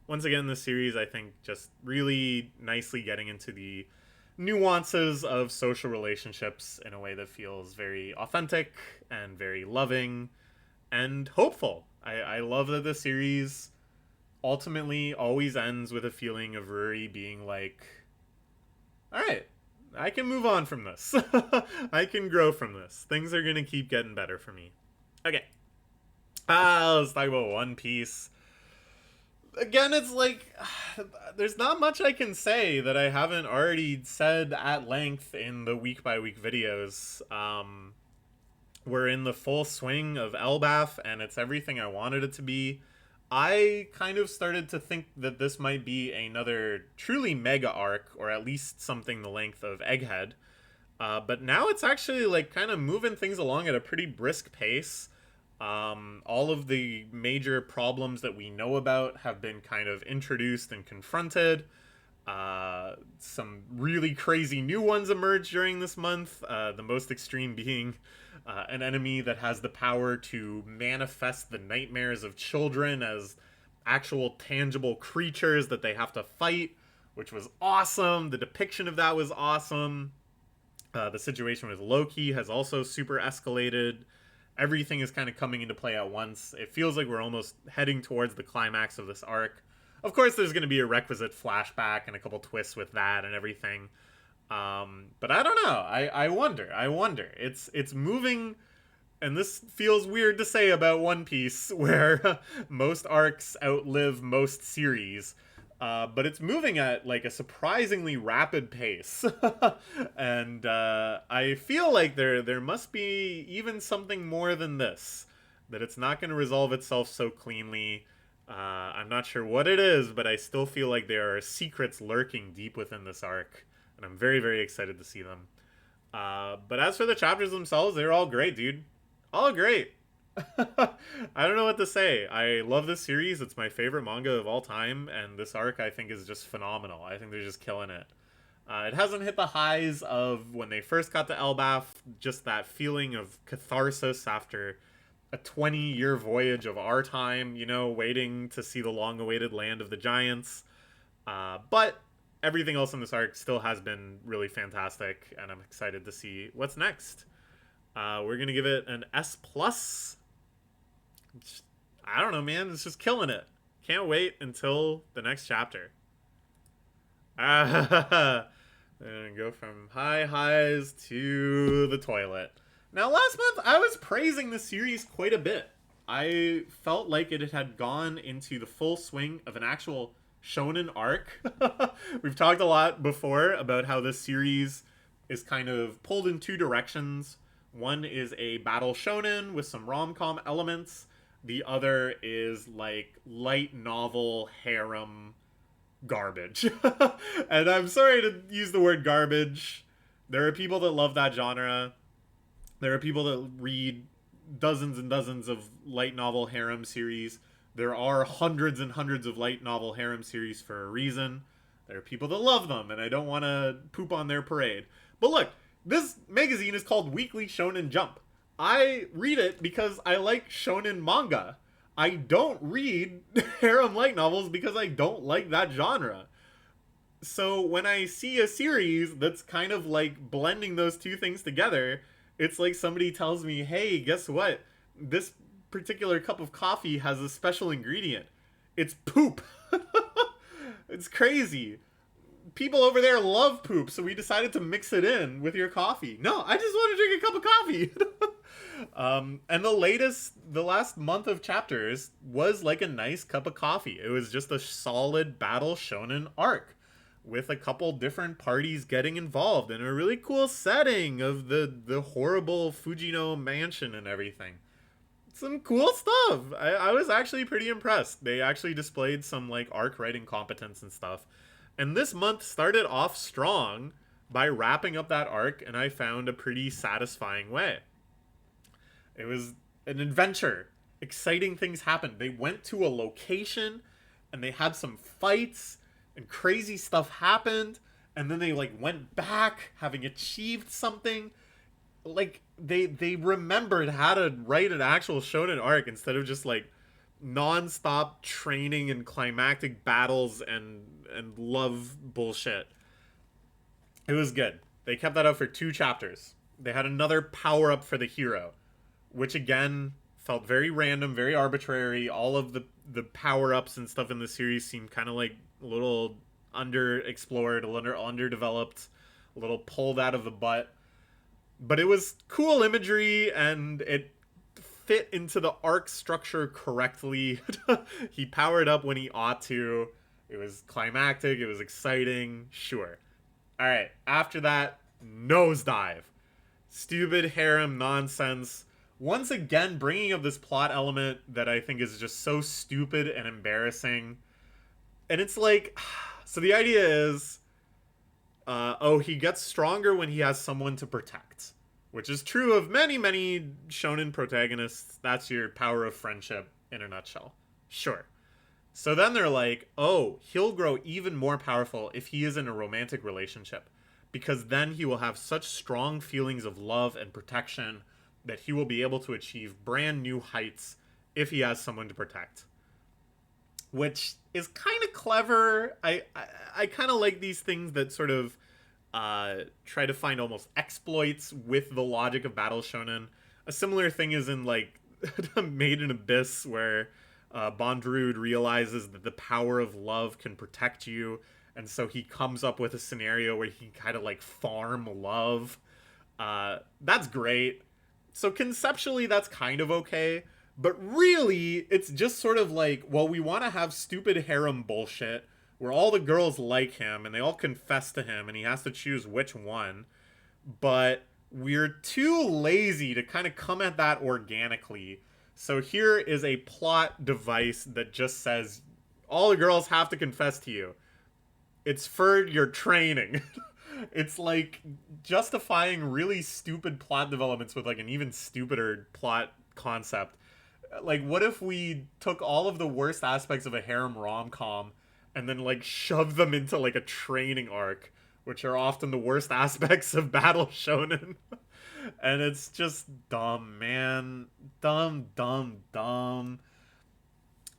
Once again, this series, I think, just really nicely getting into the nuances of social relationships in a way that feels very authentic and very loving and hopeful. I love that the series ultimately always ends with a feeling of Ruri being like, all right, I can move on from this. I can grow from this. Things are going to keep getting better for me. Okay. Let's talk about One Piece. Again, it's like there's not much I can say that I haven't already said at length in the week by week videos. We're in the full swing of Elbaf, and it's everything I wanted it to be. I kind of started to think that this might be another truly mega arc, or at least something the length of Egghead. But now it's actually like kind of moving things along at a pretty brisk pace. All of the major problems that we know about have been kind of introduced and confronted. Some really crazy new ones emerged during this month. The most extreme being an enemy that has the power to manifest the nightmares of children as actual tangible creatures that they have to fight, which was awesome. The depiction of that was awesome. The situation with Loki has also super escalated. Everything is kind of coming into play at once. It feels like we're almost heading towards the climax of this arc. Of course, there's going to be a requisite flashback and a couple twists with that and everything. But I don't know. I wonder. I wonder. It's moving, and this feels weird to say about One Piece, where most arcs outlive most series. But it's moving at like a surprisingly rapid pace, and I feel like there must be even something more than this. That it's not going to resolve itself so cleanly. I'm not sure what it is, but I still feel like there are secrets lurking deep within this arc, and I'm very, very excited to see them. But as for the chapters themselves, they're all great, dude. All great. I don't know what to say. I love this series. It's my favorite manga of all time, and this arc I think is just phenomenal. I think they're just killing it. It hasn't hit the highs of when they first got to Elbaf, just that feeling of catharsis after a 20-year voyage of our time, you know, waiting to see the long-awaited land of the giants. But everything else in this arc still has been really fantastic, and I'm excited to see what's next. We're gonna give it an S plus. I don't know, man. It's just killing it. Can't wait until the next chapter. And go from high highs to the toilet. Now, last month I was praising the series quite a bit. I felt like it had gone into the full swing of an actual shonen arc. We've talked a lot before about how this series is kind of pulled in two directions. One is a battle shonen with some rom-com elements. The other is like light novel harem garbage. And I'm sorry to use the word garbage. There are people that love that genre. There are people that read dozens and dozens of light novel harem series. There are hundreds and hundreds of light novel harem series for a reason. There are people that love them, and I don't want to poop on their parade. But look, this magazine is called Weekly Shonen Jump. I read it because I like shonen manga. I don't read harem light novels because I don't like that genre. So when I see a series that's kind of like blending those two things together, it's like somebody tells me, hey, guess what? This particular cup of coffee has a special ingredient. It's poop. It's crazy. People over there love poop, so we decided to mix it in with your coffee. No, I just want to drink a cup of coffee. And the last month of chapters was like a nice cup of coffee. It was just a solid battle shonen arc with a couple different parties getting involved in a really cool setting of the horrible Fujino mansion and everything. Some cool stuff. I was actually pretty impressed. They actually displayed some like arc writing competence and stuff. And this month started off strong by wrapping up that arc, and I found a pretty satisfying way. It was an adventure. Exciting things happened. They went to a location, and they had some fights, and crazy stuff happened, and then they like went back, having achieved something. Like, they remembered how to write an actual shonen arc instead of just like non-stop training and climactic battles and love bullshit. It was good. They kept that up for 2 chapters. They had another power-up for the hero, which again felt very random, very arbitrary. All of the power-ups and stuff in the series seemed kind of like a little underexplored, a little underdeveloped, a little pulled out of the butt. But it was cool imagery, and it fit into the arc structure correctly. He powered up when he ought to. It was climactic. It was exciting. Sure. All right. After that, nosedive. Stupid harem nonsense. Once again, bringing up this plot element that I think is just so stupid and embarrassing. And it's like, so the idea is, he gets stronger when he has someone to protect. Which is true of many, many shonen protagonists. That's your power of friendship in a nutshell. Sure. So then they're like, oh, he'll grow even more powerful if he is in a romantic relationship. Because then he will have such strong feelings of love and protection that he will be able to achieve brand new heights if he has someone to protect. Which is kind of clever. I kind of like these things that sort of try to find almost exploits with the logic of battle shonen. A similar thing is in like Made in Abyss, where Bondrewd realizes that the power of love can protect you, and so he comes up with a scenario where he can kind of like farm love. That's great. So conceptually that's kind of okay, but really it's just sort of like, well, we want to have stupid harem bullshit where all the girls like him and they all confess to him and he has to choose which one, but we're too lazy to kind of come at that organically. So here is a plot device that just says all the girls have to confess to you. It's for your training. It's like justifying really stupid plot developments with like an even stupider plot concept. Like, what if we took all of the worst aspects of a harem rom-com and then like shove them into like a training arc, which are often the worst aspects of battle shonen. And it's just dumb, man. Dumb.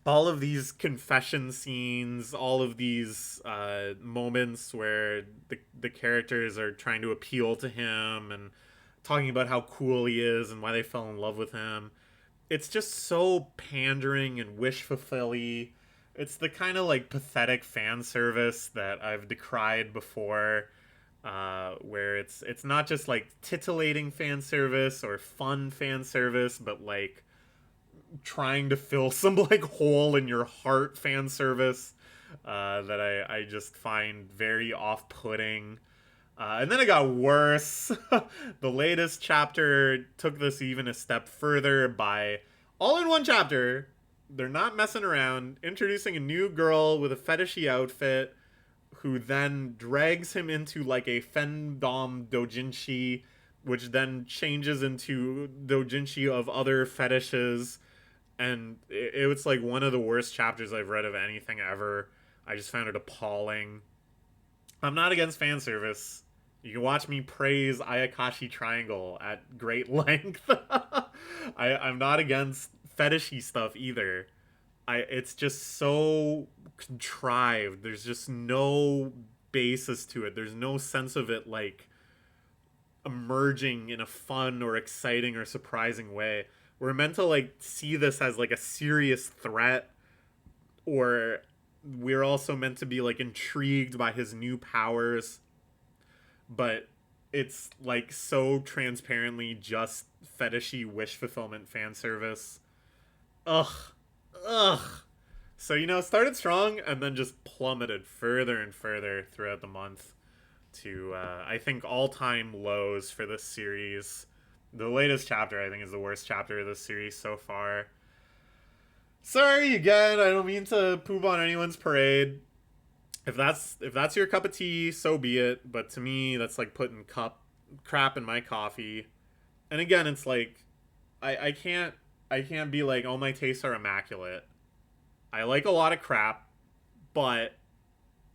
all of these confession scenes, all of these moments where the characters are trying to appeal to him and talking about how cool he is and why they fell in love with him. It's just so pandering and wish fulfilling. It's the kind of like pathetic fan service that I've decried before, where it's not just like titillating fan service or fun fan service, but like trying to fill some like hole in your heart fan service, that I just find very off-putting. And then it got worse. The latest chapter took this even a step further by, all in one chapter, they're not messing around, introducing a new girl with a fetishy outfit who then drags him into like a fandom dojinshi, which then changes into dojinshi of other fetishes. And it was like one of the worst chapters I've read of anything ever. I just found it appalling. I'm not against fan service. You can watch me praise Ayakashi Triangle at great length. I'm not against fetishy stuff either. It's just so contrived. There's just no basis to it. There's no sense of it like emerging in a fun or exciting or surprising way. We're meant to like see this as like a serious threat, or we're also meant to be like intrigued by his new powers, but it's like so transparently just fetishy wish fulfillment fan service. Ugh. So, it started strong and then just plummeted further and further throughout the month to, I think, all-time lows for this series. The latest chapter, I think, is the worst chapter of this series so far. Sorry again, I don't mean to poop on anyone's parade. If that's your cup of tea, so be it. But to me, that's like putting crap in my coffee. And again, it's like I can't be like, oh, my tastes are immaculate. I like a lot of crap, but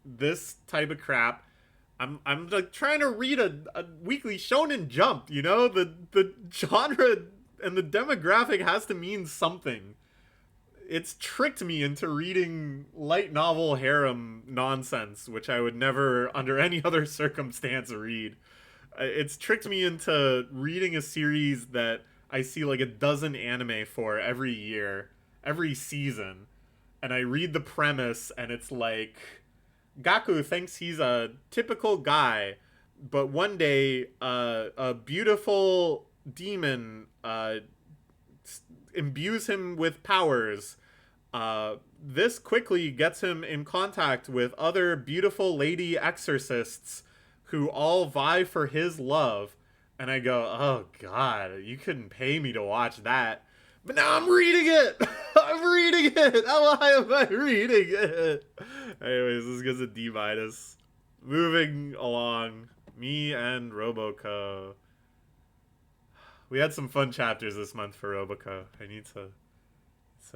this type of crap, I'm like trying to read a weekly Shonen Jump, the genre and the demographic has to mean something. It's tricked me into reading light novel harem nonsense, which I would never under any other circumstance read. It's tricked me into reading a series that I see like a dozen anime for every year, every season. And I read the premise and it's like, Gaku thinks he's a typical guy, but one day a beautiful demon imbues him with powers. This quickly gets him in contact with other beautiful lady exorcists who all vie for his love. And I go, oh god, you couldn't pay me to watch that. But now I'm reading it! I'm reading it! Why am I reading it? Anyways, this gets a D-. Moving along, me and Roboco. We had some fun chapters this month for Roboco. I need to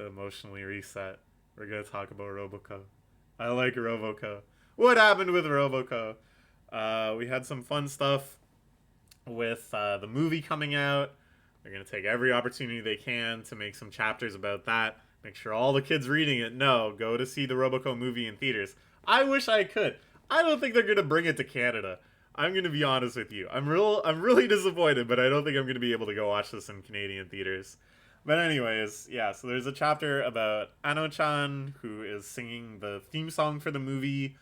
emotionally reset. We're going to talk about Roboco. I like Roboco. What happened with Roboco? We had some fun stuff with the movie coming out. They're going to take every opportunity they can to make some chapters about that. Make sure all the kids reading it know. Go to see the Roboco movie in theaters. I wish I could. I don't think they're going to bring it to Canada. I'm going to be honest with you. I'm really disappointed, but I don't think I'm going to be able to go watch this in Canadian theaters. But anyways, yeah, so there's a chapter about Ano-chan, who is singing the theme song for the movie,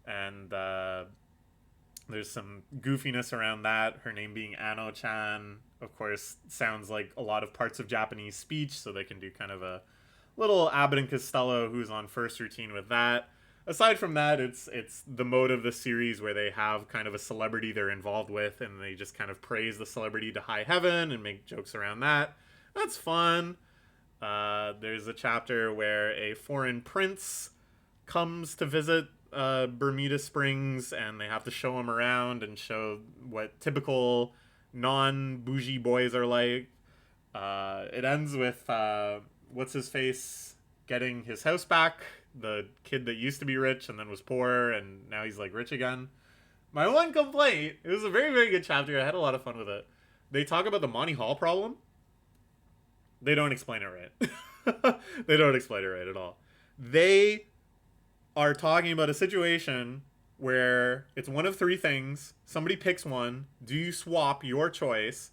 and there's some goofiness around that, her name being Ano-chan. Of course, sounds like a lot of parts of Japanese speech, so they can do kind of a little Abbott and Costello who's on first routine with that. Aside from that, it's the mode of the series where they have kind of a celebrity they're involved with, and they just kind of praise the celebrity to high heaven and make jokes around that. That's fun. There's a chapter where a foreign prince comes to visit Bermuda Springs, and they have to show him around and show what typical non-bougie boys are like. It ends with what's his face getting his house back, the kid that used to be rich and then was poor and now he's like rich again. My one complaint, it was a very, very good chapter. I had a lot of fun with it. They talk about the Monty Hall problem. They don't explain it right. They don't explain it right at all. They are talking about a situation where it's one of three things. Somebody picks one. Do you swap your choice?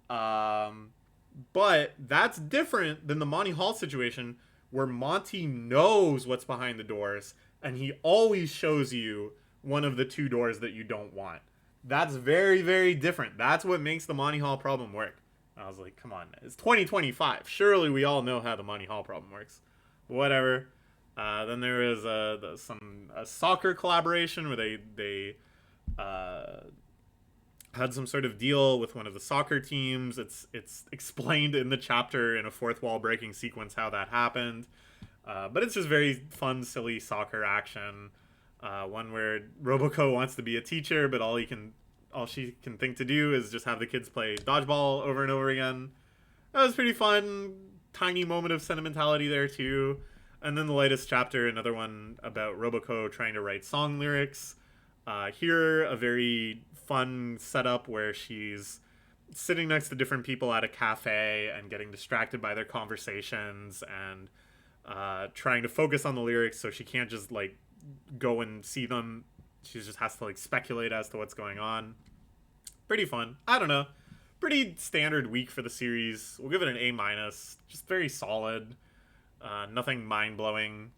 But that's different than the Monty Hall situation where Monty knows what's behind the doors and he always shows you one of the two doors that you don't want. That's very, very different. That's what makes the Monty Hall problem work. I was like, come on, it's 2025. Surely we all know how the Monty Hall problem works. Whatever. Then there is a soccer collaboration where they had some sort of deal with one of the soccer teams. It's explained in the chapter in a fourth wall breaking sequence how that happened. But it's just very fun, silly soccer action. One where Roboco wants to be a teacher, but all she can think to do is just have the kids play dodgeball over and over again. That was pretty fun. Tiny moment of sentimentality there too. And then the latest chapter, another one about Roboco trying to write song lyrics. Here, a very fun setup where she's sitting next to different people at a cafe and getting distracted by their conversations and trying to focus on the lyrics so she can't just like go and see them. She just has to like speculate as to what's going on. Pretty fun. I don't know. Pretty standard week for the series. We'll give it an A-. Just very solid. Nothing mind-blowing.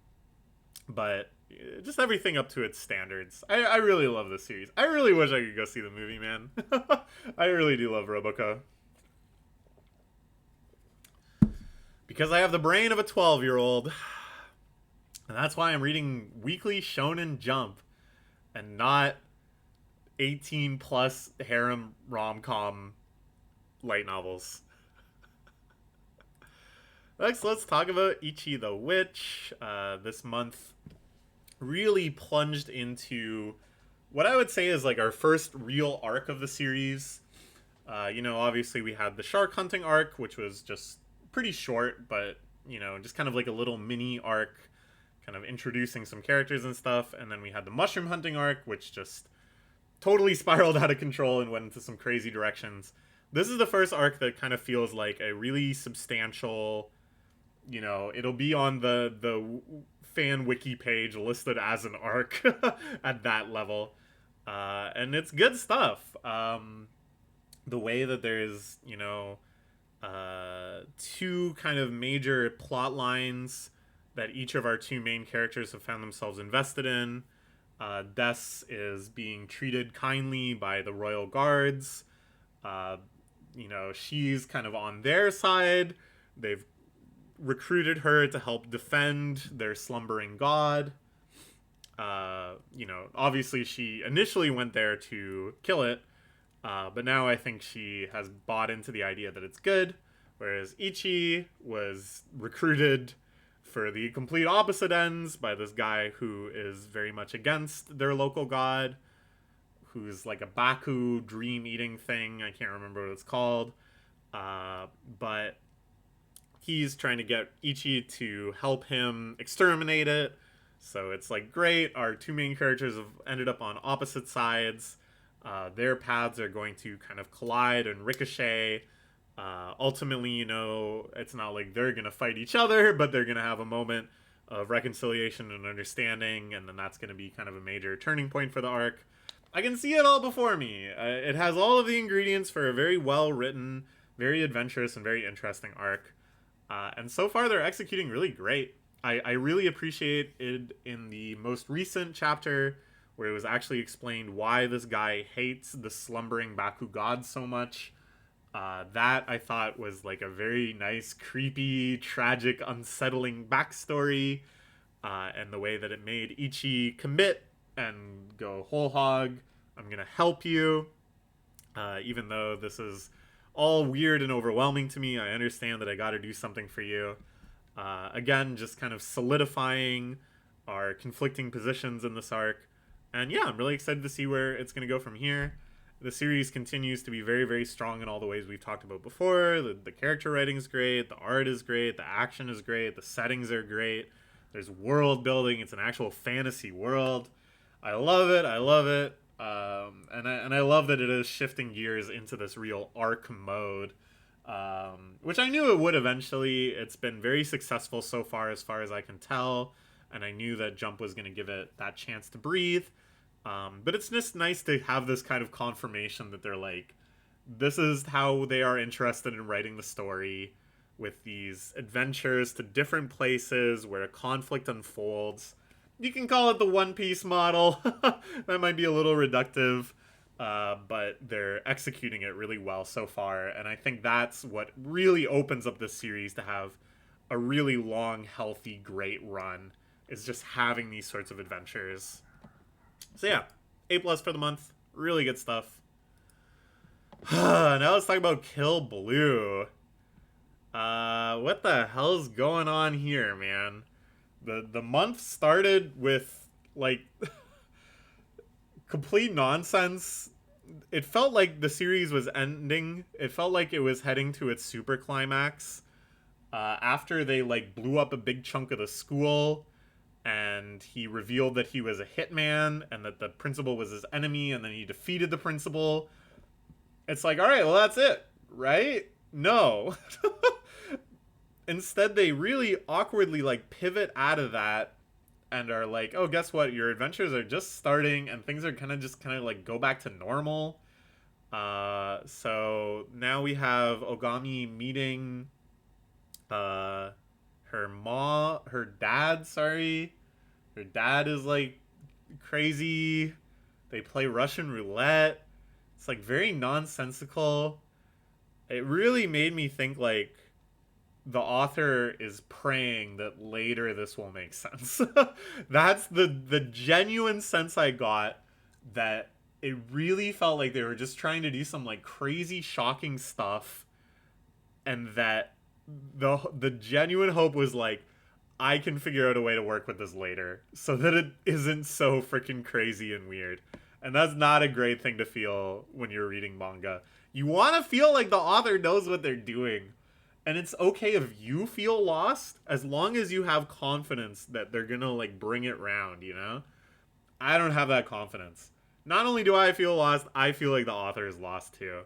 But just everything up to its standards. I really love this series. I really wish I could go see the movie, man. I really do love Roboco. Because I have the brain of a 12-year-old. And that's why I'm reading weekly Shonen Jump. And not 18-plus harem rom-com light novels. Next, let's talk about Ichi the Witch. This month really plunged into what I would say is like our first real arc of the series. Obviously we had the shark hunting arc, which was just pretty short, but, just kind of like a little mini arc, kind of introducing some characters and stuff. And then we had the mushroom hunting arc, which just totally spiraled out of control and went into some crazy directions. This is the first arc that kind of feels like a really substantial, it'll be on the fan wiki page listed as an arc at that level. And it's good stuff. The way that there's, two kind of major plot lines that each of our two main characters have found themselves invested in. Des is being treated kindly by the royal guards. She's kind of on their side. They've recruited her to help defend their slumbering god. Obviously she initially went there to kill it, but now I think she has bought into the idea that it's good, whereas Ichi was recruited for the complete opposite ends by this guy who is very much against their local god, who's like a Baku dream-eating thing. I can't remember what it's called. But he's trying to get Ichi to help him exterminate it. So it's like, great, our two main characters have ended up on opposite sides. Their paths are going to kind of collide and ricochet. Ultimately, it's not like they're going to fight each other, but they're going to have a moment of reconciliation and understanding, and then that's going to be kind of a major turning point for the arc. I can see it all before me. It has all of the ingredients for a very well-written, very adventurous, and very interesting arc. And so far, they're executing really great. I really appreciate it in the most recent chapter, where it was actually explained why this guy hates the slumbering Baku god so much. That I thought was like a very nice, creepy, tragic, unsettling backstory. And the way that it made Ichi commit and go whole hog. I'm gonna help you. Even though this is all weird and overwhelming to me, I understand that I gotta do something for you. Again, just kind of solidifying our conflicting positions in this arc. And yeah, I'm really excited to see where it's gonna go from here. The series continues to be very, very strong in all the ways we've talked about before. The character writing is great, the art is great, the action is great, the settings are great. There's world building. It's an actual fantasy world. I love it. I love it. And I love that it is shifting gears into this real arc mode. which I knew it would eventually. It's been very successful so far as I can tell, and I knew that Jump was going to give it that chance to breathe. But it's just nice to have this kind of confirmation that they're like, this is how they are interested in writing the story, with these adventures to different places where a conflict unfolds. You can call it the One Piece model. That might be a little reductive, but they're executing it really well so far, and I think that's what really opens up this series to have a really long, healthy, great run, is just having these sorts of adventures. So yeah, A+ for the month. Really good stuff. Now let's talk about Kill Blue. What the hell's going on here, man? The month started with, like, complete nonsense. It felt like the series was ending. It felt like it was heading to its super climax. After they, like, blew up a big chunk of the school, and he revealed that he was a hitman, and that the principal was his enemy, and then he defeated the principal. It's like, alright, well, that's it, right? No. Instead, they really awkwardly, like, pivot out of that and are like, oh, guess what? Your adventures are just starting, and things are just like go back to normal. So now we have Ogami meeting her dad, sorry. Her dad is, like, crazy. They play Russian roulette. It's, like, very nonsensical. It really made me think, like, the author is praying that later this will make sense. That's the genuine sense I got, that it really felt like they were just trying to do some, like, crazy, shocking stuff, and that the genuine hope was, like, I can figure out a way to work with this later so that it isn't so freaking crazy and weird. And that's not a great thing to feel when you're reading manga. You want to feel like the author knows what they're doing. And it's okay if you feel lost, as long as you have confidence that they're gonna, like, bring it round, you know? I don't have that confidence. Not only do I feel lost, I feel like the author is lost too.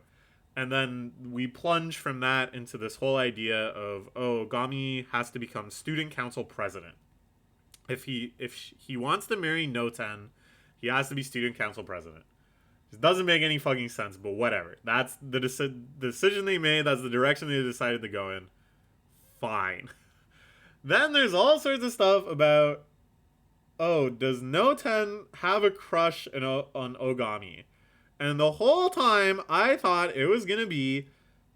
And then we plunge from that into this whole idea of, oh, Ogami has to become student council president. If he wants to marry Noten, he has to be student council president. It doesn't make any fucking sense, but whatever. That's the decision they made. That's the direction they decided to go in. Fine. Then there's all sorts of stuff about, oh, does Noten have a crush on Ogami? And the whole time, I thought it was going to be,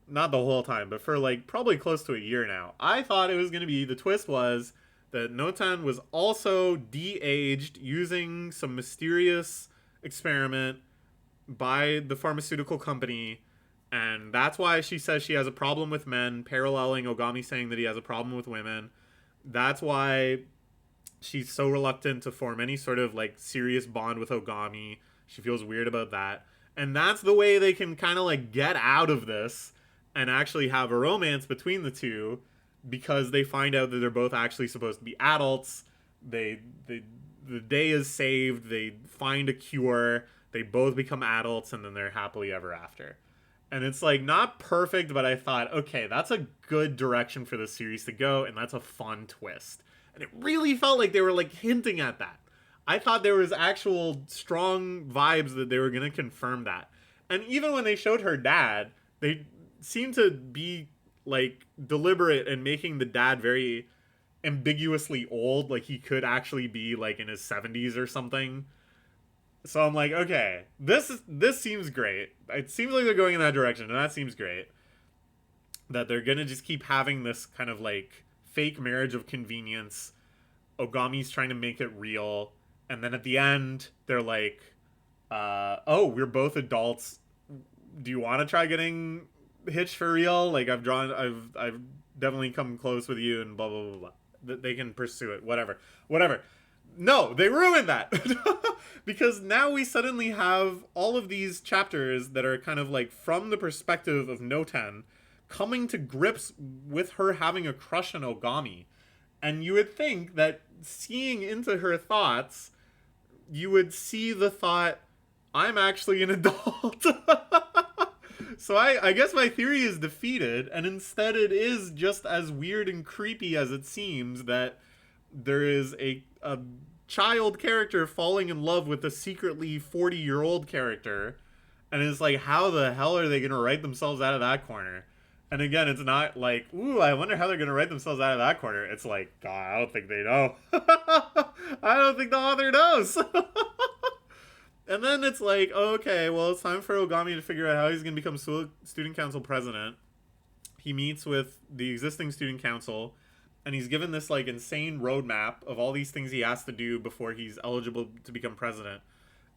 not the whole time, but for, like, probably close to a year now, I thought it was going to be, the twist was that Noten was also de-aged using some mysterious experiment by the pharmaceutical company, and that's why she says she has a problem with men, paralleling Ogami saying that he has a problem with women. That's why she's so reluctant to form any sort of, like, serious bond with Ogami. She feels weird about that. And that's the way they can kind of, like, get out of this and actually have a romance between the two, because they find out that they're both actually supposed to be adults. The day is saved. They find a cure. They both become adults, and then they're happily ever after. And it's, like, not perfect, but I thought, okay, that's a good direction for the series to go, and that's a fun twist. And it really felt like they were, like, hinting at that. I thought there was actual strong vibes that they were going to confirm that. And even when they showed her dad, they seemed to be, like, deliberate in making the dad very ambiguously old. Like, he could actually be, like, in his 70s or something. So I'm like, okay, this seems great. It seems like they're going in that direction, and that seems great. That they're going to just keep having this kind of, like, fake marriage of convenience. Ogami's trying to make it real. And then at the end, they're like, oh, we're both adults. Do you want to try getting hitched for real? Like, I've definitely come close with you, and blah, blah, blah, blah. They can pursue it. Whatever. No, they ruined that. Because now we suddenly have all of these chapters that are kind of, like, from the perspective of Noten, coming to grips with her having a crush on Ogami. And you would think that seeing into her thoughts, you would see the thought, I'm actually an adult. So I guess my theory is defeated, and instead it is just as weird and creepy as it seems that there is a child character falling in love with a secretly 40-year-old character, and it's like, how the hell are they going to write themselves out of that corner? And again, it's not like, ooh, I wonder how they're going to write themselves out of that corner. It's like, God, I don't think they know. I don't think the author knows. And then it's like, okay, well, it's time for Ogami to figure out how he's going to become student council president. He meets with the existing student council, and he's given this like insane roadmap of all these things he has to do before he's eligible to become president.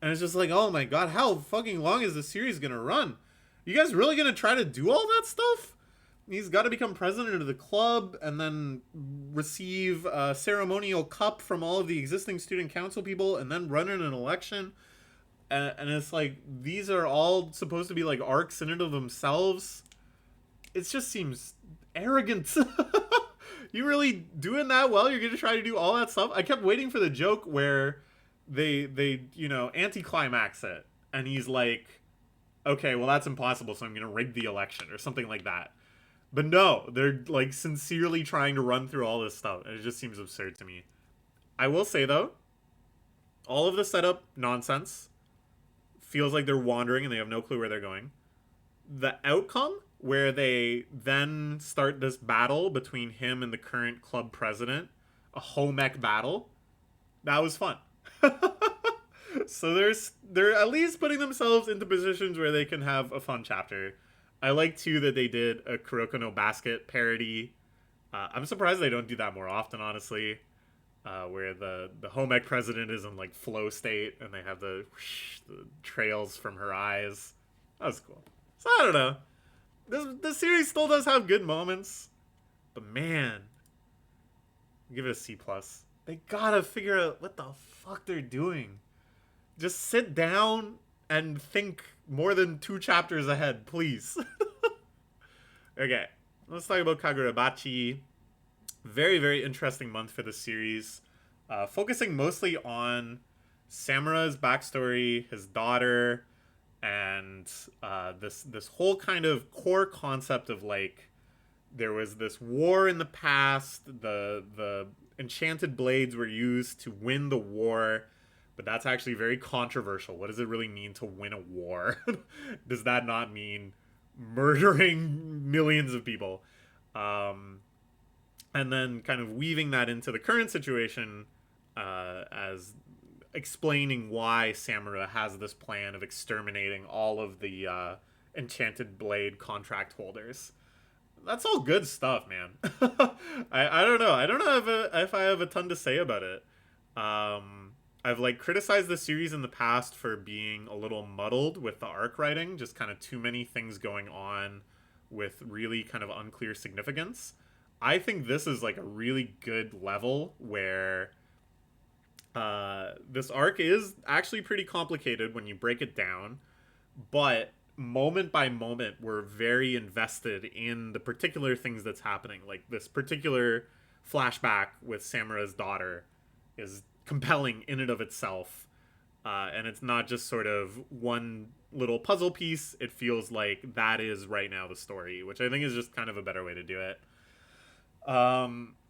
And it's just like, oh my God, how fucking long is this series going to run? You guys really going to try to do all that stuff? He's got to become president of the club and then receive a ceremonial cup from all of the existing student council people and then run in an election. And it's like, these are all supposed to be like arcs in and of themselves. It just seems arrogant. You really doing that well? You're going to try to do all that stuff? I kept waiting for the joke where they anticlimax it. And he's like, okay, well, that's impossible, so I'm going to rig the election or something like that. But no, they're like sincerely trying to run through all this stuff. And it just seems absurd to me. I will say, though, all of the setup nonsense feels like they're wandering and they have no clue where they're going. The outcome, where they then start this battle between him and the current club president, a home ec battle, that was fun. So they're at least putting themselves into positions where they can have a fun chapter. I like, too, that they did a Kuroko no Basket parody. I'm surprised they don't do that more often, honestly. Where the home ec president is in like flow state and they have the trails from her eyes. That was cool. So I don't know. This series still does have good moments, but man, give it a C+. They gotta figure out what the fuck they're doing. Just sit down and think more than 2 chapters ahead, please. Okay, let's talk about Kagurabachi. Very, very interesting month for the series. Focusing mostly on Samura's backstory, his daughter, and this whole kind of core concept of like, there was this war in the past, the enchanted blades were used to win the war, but that's actually very controversial. What does it really mean to win a war? Does that not mean murdering millions of people? And then kind of weaving that into the current situation as explaining why Samura has this plan of exterminating all of the enchanted blade contract holders. That's all good stuff, man. I don't know. I don't know if I have a ton to say about it. I've like criticized the series in the past for being a little muddled with the arc writing, just kind of too many things going on with really kind of unclear significance. I think this is like a really good level where this arc is actually pretty complicated when you break it down, but moment by moment we're very invested in the particular things that's happening. Like this particular flashback with Samura's daughter is compelling in and of itself, and it's not just sort of one little puzzle piece. It feels like that is right now the story, which I think is just kind of a better way to do it.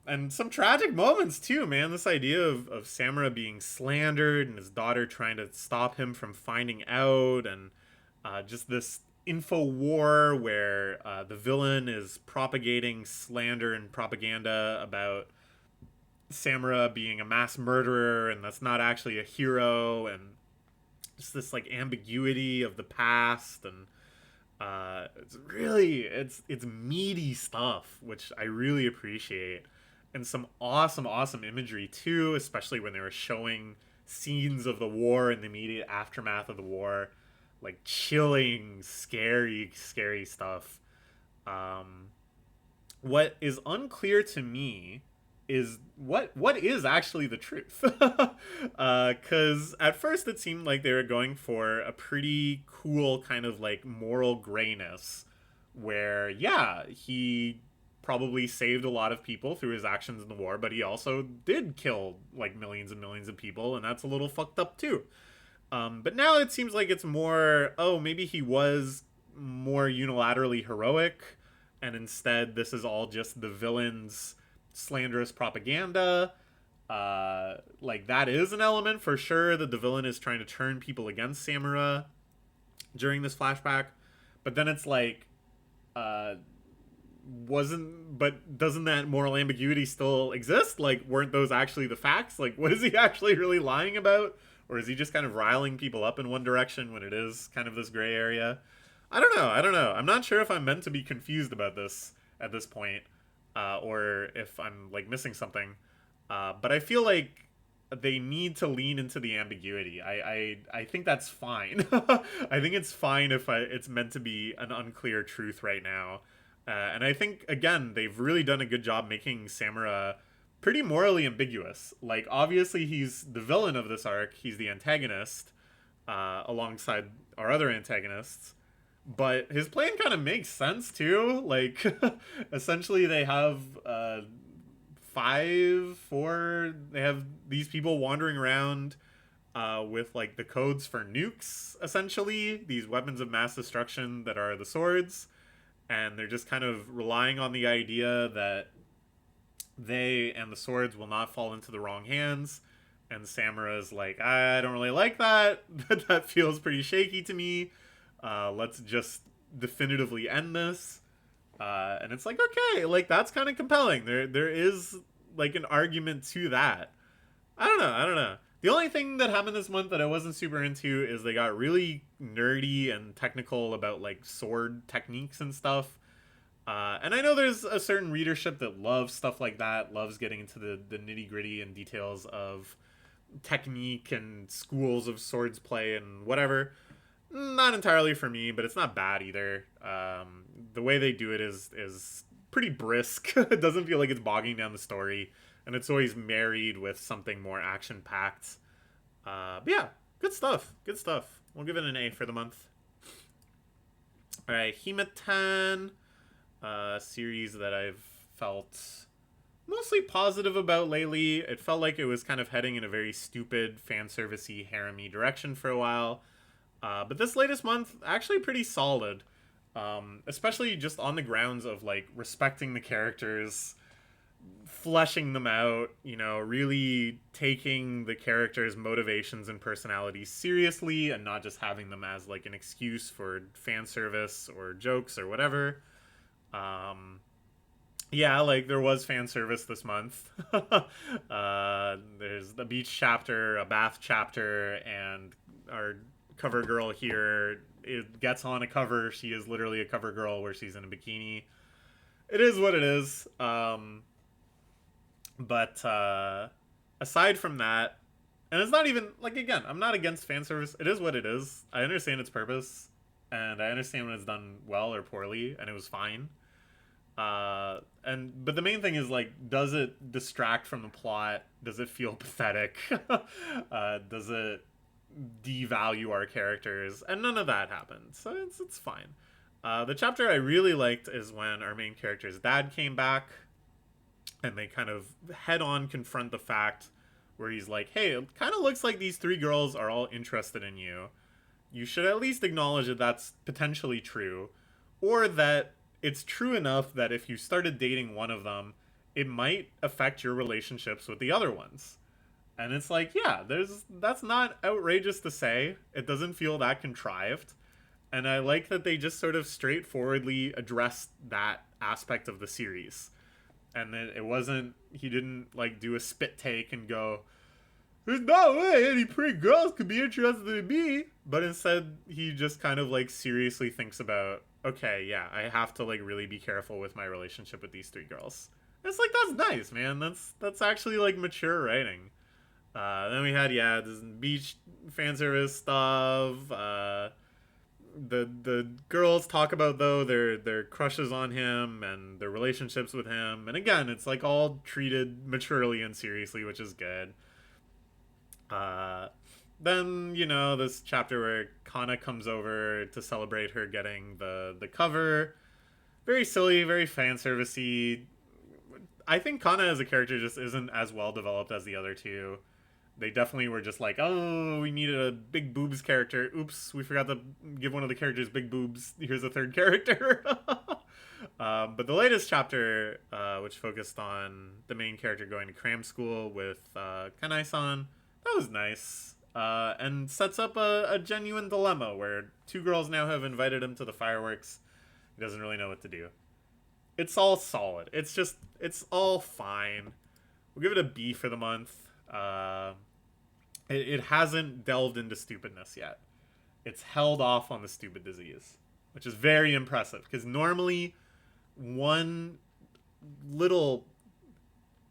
And some tragic moments too, man. This idea of Samura being slandered and his daughter trying to stop him from finding out, and just this info war where the villain is propagating slander and propaganda about Samura being a mass murderer and that's not actually a hero, and just this like ambiguity of the past. And it's really it's meaty stuff, which I really appreciate, and some awesome imagery too, especially when they were showing scenes of the war and the immediate aftermath of the war, like chilling, scary stuff. What is unclear to me is what is actually the truth. Because at first it seemed like they were going for a pretty cool kind of like moral grayness, where yeah, he probably saved a lot of people through his actions in the war, but he also did kill like millions and millions of people, and that's a little fucked up too. But now it seems like it's more, oh, maybe he was more unilaterally heroic, and instead this is all just the villain's slanderous propaganda. Like, that is an element for sure, that the villain is trying to turn people against Samura during this flashback. But then it's like, doesn't that moral ambiguity still exist? Like, weren't those actually the facts? Like, what is he actually really lying about? Or is he just kind of riling people up in one direction when it is kind of this gray area? I don't know. I'm not sure if I'm meant to be confused about this at this point, or if I'm, like, missing something. But I feel like they need to lean into the ambiguity. I think that's fine. I think it's fine if it's meant to be an unclear truth right now. And I think, again, they've really done a good job making Samura pretty morally ambiguous. Like, obviously he's the villain of this arc. He's the antagonist, alongside our other antagonists. But his plan kind of makes sense, too. Like, essentially they have they have these people wandering around with, like, the codes for nukes, essentially. These weapons of mass destruction that are the swords. And they're just kind of relying on the idea that they and the swords will not fall into the wrong hands. And Samura's like, I don't really like that. That feels pretty shaky to me. Let's just definitively end this. And it's like, okay, like, that's kind of compelling. There is, like, an argument to that. I don't know. The only thing that happened this month that I wasn't super into is they got really nerdy and technical about, like, sword techniques and stuff. And I know there's a certain readership that loves stuff like that, loves getting into the nitty gritty and details of technique and schools of swords play and whatever. Not entirely for me, but it's not bad either. The way they do it is pretty brisk. It doesn't feel like it's bogging down the story, and it's always married with something more action-packed. But yeah, good stuff. We'll give it an A for the month. Alright, Hima-ten, series that I've felt mostly positive about lately. It felt like it was kind of heading in a very stupid, fan-servicey, harem-y direction for a while. But this latest month, actually pretty solid. Especially just on the grounds of, like, respecting the characters, fleshing them out, you know, really taking the characters' motivations and personalities seriously and not just having them as, like, an excuse for fan service or jokes or whatever. Yeah, like, there was fan service this month. There's the beach chapter, a bath chapter, and our cover girl here, it gets on a cover. She is literally a cover girl where she's in a bikini. It is what it is. But aside from that, and it's not even, like, again, I'm not against fan service. It is what it is. I understand its purpose, and I understand when it's done well or poorly, and it was fine. But the main thing is, like, does it distract from the plot? Does it feel pathetic? Does it devalue our characters? And none of that happened, so it's fine. The chapter I really liked is when our main character's dad came back, and they kind of head-on confront the fact where he's like, hey, it kind of looks like these three girls are all interested in you. You should at least acknowledge that that's potentially true, or that it's true enough that if you started dating one of them, it might affect your relationships with the other ones. And it's like, yeah, that's not outrageous to say. It doesn't feel that contrived. And I like that they just sort of straightforwardly addressed that aspect of the series. And then it wasn't, he didn't, like, do a spit take and go, there's no way any pretty girls could be interested in me. But instead, he just kind of, like, seriously thinks about, okay, yeah, I have to, like, really be careful with my relationship with these three girls. And it's like, that's nice, man. That's actually, like, mature writing. Then we had, yeah, this beach fan service stuff. The girls talk about, though, their crushes on him and their relationships with him. And again, it's, like, all treated maturely and seriously, which is good. Then, you know, this chapter where Kana comes over to celebrate her getting the cover. Very silly, very fan servicey. I think Kana as a character just isn't as well developed as the other two. They definitely were just like, oh, we needed a big boobs character. Oops, we forgot to give one of the characters big boobs. Here's a third character. But the latest chapter, which focused on the main character going to cram school with Kanai-san, that was nice. And sets up a genuine dilemma where two girls now have invited him to the fireworks. He doesn't really know what to do. It's all solid. It's all fine. We'll give it a B for the month. It hasn't delved into stupidness yet. It's held off on the stupid disease, which is very impressive, because normally one little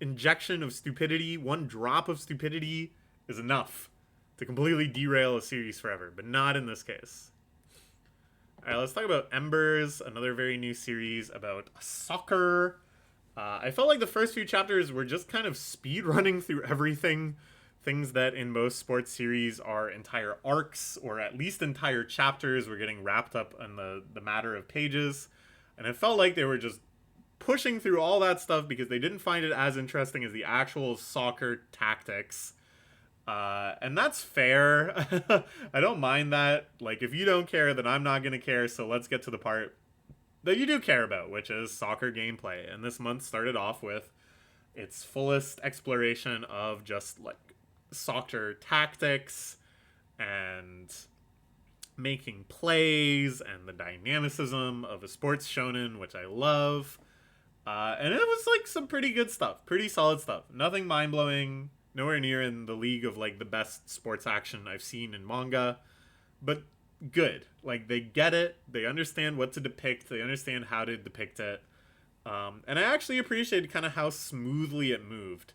injection of stupidity, one drop of stupidity is enough to completely derail a series forever, but not in this case. Alright, let's talk about Embers, another very new series about soccer. I felt like the first few chapters were just kind of speed running through everything. Things that in most sports series are entire arcs, or at least entire chapters, were getting wrapped up in the matter of pages. And it felt like they were just pushing through all that stuff because they didn't find it as interesting as the actual soccer tactics. And that's fair. I don't mind that. Like, if you don't care, then I'm not going to care, so let's get to the part that you do care about, which is soccer gameplay. And this month started off with its fullest exploration of just, like, soccer tactics and making plays and the dynamicism of a sports shonen, which I love. And it was, like, some pretty good stuff. Pretty solid stuff. Nothing mind-blowing. Nowhere near in the league of, like, the best sports action I've seen in manga. But good. Like, they get it. They understand what to depict. They understand how to depict it. And I actually appreciated kind of how smoothly it moved.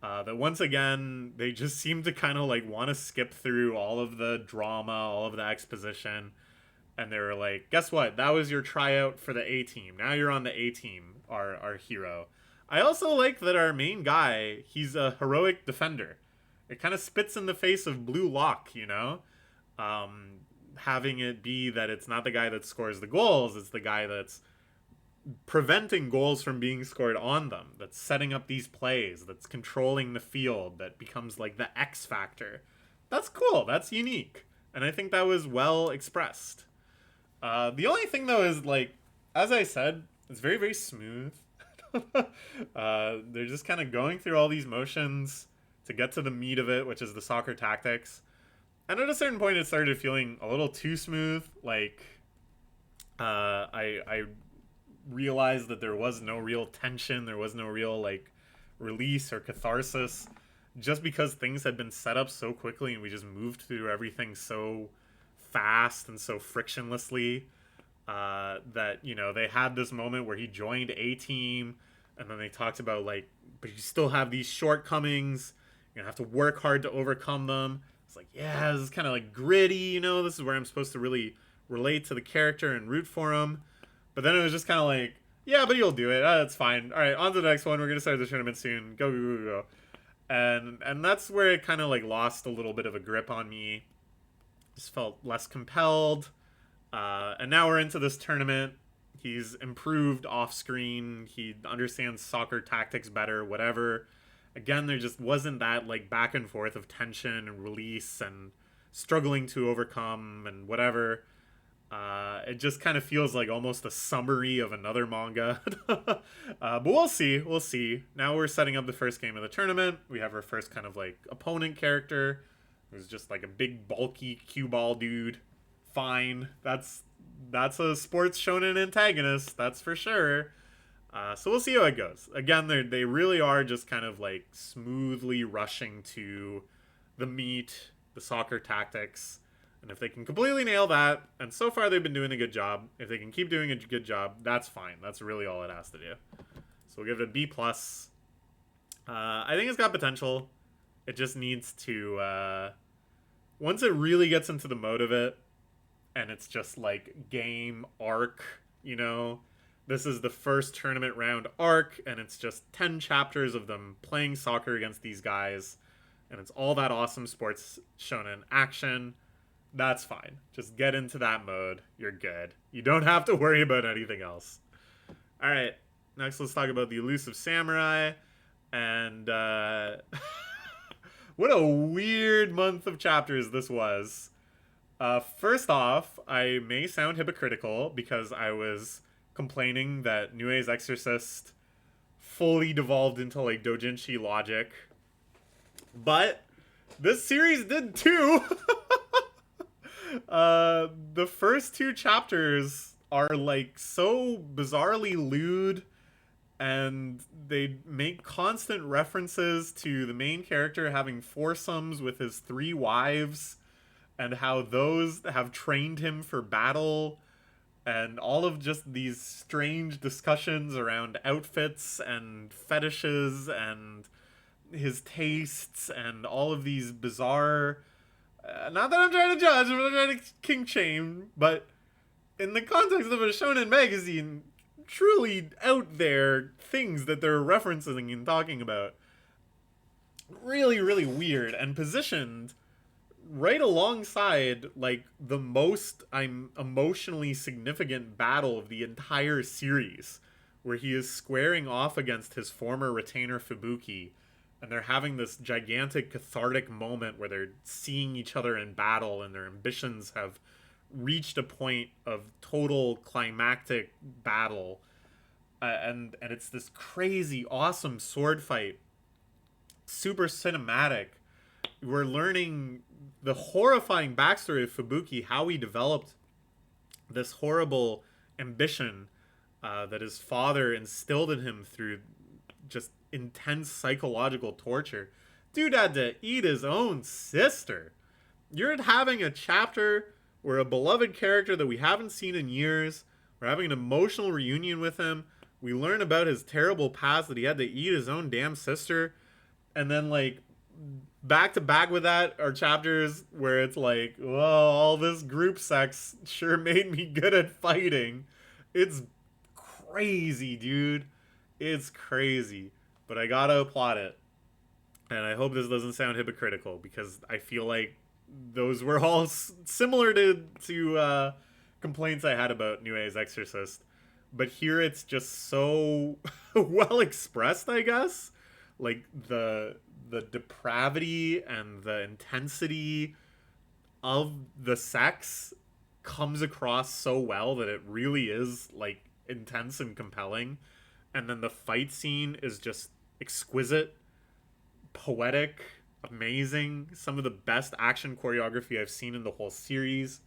That once again, they just seem to kind of, like, want to skip through all of the drama, all of the exposition. And they were like, guess what? That was your tryout for the A-team. Now you're on the A-team, our hero. I also like that our main guy, he's a heroic defender. It kind of spits in the face of Blue Lock, you know? Having it be that it's not the guy that scores the goals, it's the guy that's preventing goals from being scored on them, that's setting up these plays, that's controlling the field, that becomes like the X factor. That's cool. That's unique. And I think that was well expressed. The only thing, though, is, like, as I said, it's very, very smooth. They're just kind of going through all these motions to get to the meat of it, which is the soccer tactics. And at a certain point, it started feeling a little too smooth. Like, I realized that there was no real tension. There was no real, like, release or catharsis. Just because things had been set up so quickly and we just moved through everything so fast and so frictionlessly, that, you know, they had this moment where he joined A-team, and then they talked about, like, but you still have these shortcomings. You're gonna have to work hard to overcome them. It's like, yeah, this is kind of, like, gritty, you know? This is where I'm supposed to really relate to the character and root for him. But then it was just kind of like, yeah, but you'll do it. It's fine. All right, on to the next one. We're gonna start the tournament soon. Go, go, go, go. And that's where it kind of, like, lost a little bit of a grip on me. Just felt less compelled. And now we're into this tournament. He's improved off screen. He understands soccer tactics better, whatever. Again, there just wasn't that, like, back and forth of tension and release and struggling to overcome and whatever. It just kind of feels like almost a summary of another manga. But we'll see. We'll see. Now we're setting up the first game of the tournament. We have our first kind of, like, opponent character, who's just, like, a big, bulky cue ball dude. Fine. That's a sports shonen antagonist, that's for sure. So we'll see how it goes. Again, they really are just kind of, like, smoothly rushing to the meat, the soccer tactics. And if they can completely nail that, and so far they've been doing a good job, if they can keep doing a good job, that's fine. That's really all it has to do. So we'll give it a B+. I think it's got potential. It just needs to, once it really gets into the mode of it, and it's just, like, game arc, you know? This is the first tournament round arc, and it's just 10 chapters of them playing soccer against these guys, and it's all that awesome sports shonen action. That's fine. Just get into that mode. You're good. You don't have to worry about anything else. Alright, next let's talk about the Elusive Samurai, and, What a weird month of chapters this was. First off, I may sound hypocritical because I was complaining that Nue's Exorcist fully devolved into like doujinshi logic, but this series did too. The first two chapters are like so bizarrely lewd, and they make constant references to the main character having foursomes with his three wives and how those have trained him for battle, and all of just these strange discussions around outfits and fetishes and his tastes and all of these bizarre, not that I'm trying to judge, I'm not trying to kink shame, but in the context of a shonen magazine, truly out there things that they're referencing and talking about. Really, really weird, and positioned right alongside like the most I'm emotionally significant battle of the entire series, where he is squaring off against his former retainer Fubuki, and they're having this gigantic cathartic moment where they're seeing each other in battle and their ambitions have reached a point of total climactic battle, and it's this crazy awesome sword fight, super cinematic. We're learning the horrifying backstory of Fubuki, how he developed this horrible ambition that his father instilled in him through just intense psychological torture. Dude had to eat his own sister. You're having a chapter where a beloved character that we haven't seen in years, we're having an emotional reunion with him. We learn about his terrible past, that he had to eat his own damn sister. And then, like, back to back with that are chapters where it's like, well, all this group sex sure made me good at fighting. It's crazy, dude. It's crazy. But I gotta applaud it. And I hope this doesn't sound hypocritical, because I feel like those were all similar to complaints I had about Nue's Exorcist. But here it's just so well expressed, I guess. Like the depravity and the intensity of the sex comes across so well that it really is like intense and compelling. And then the fight scene is just exquisite, poetic, amazing. Some of the best action choreography I've seen in the whole series.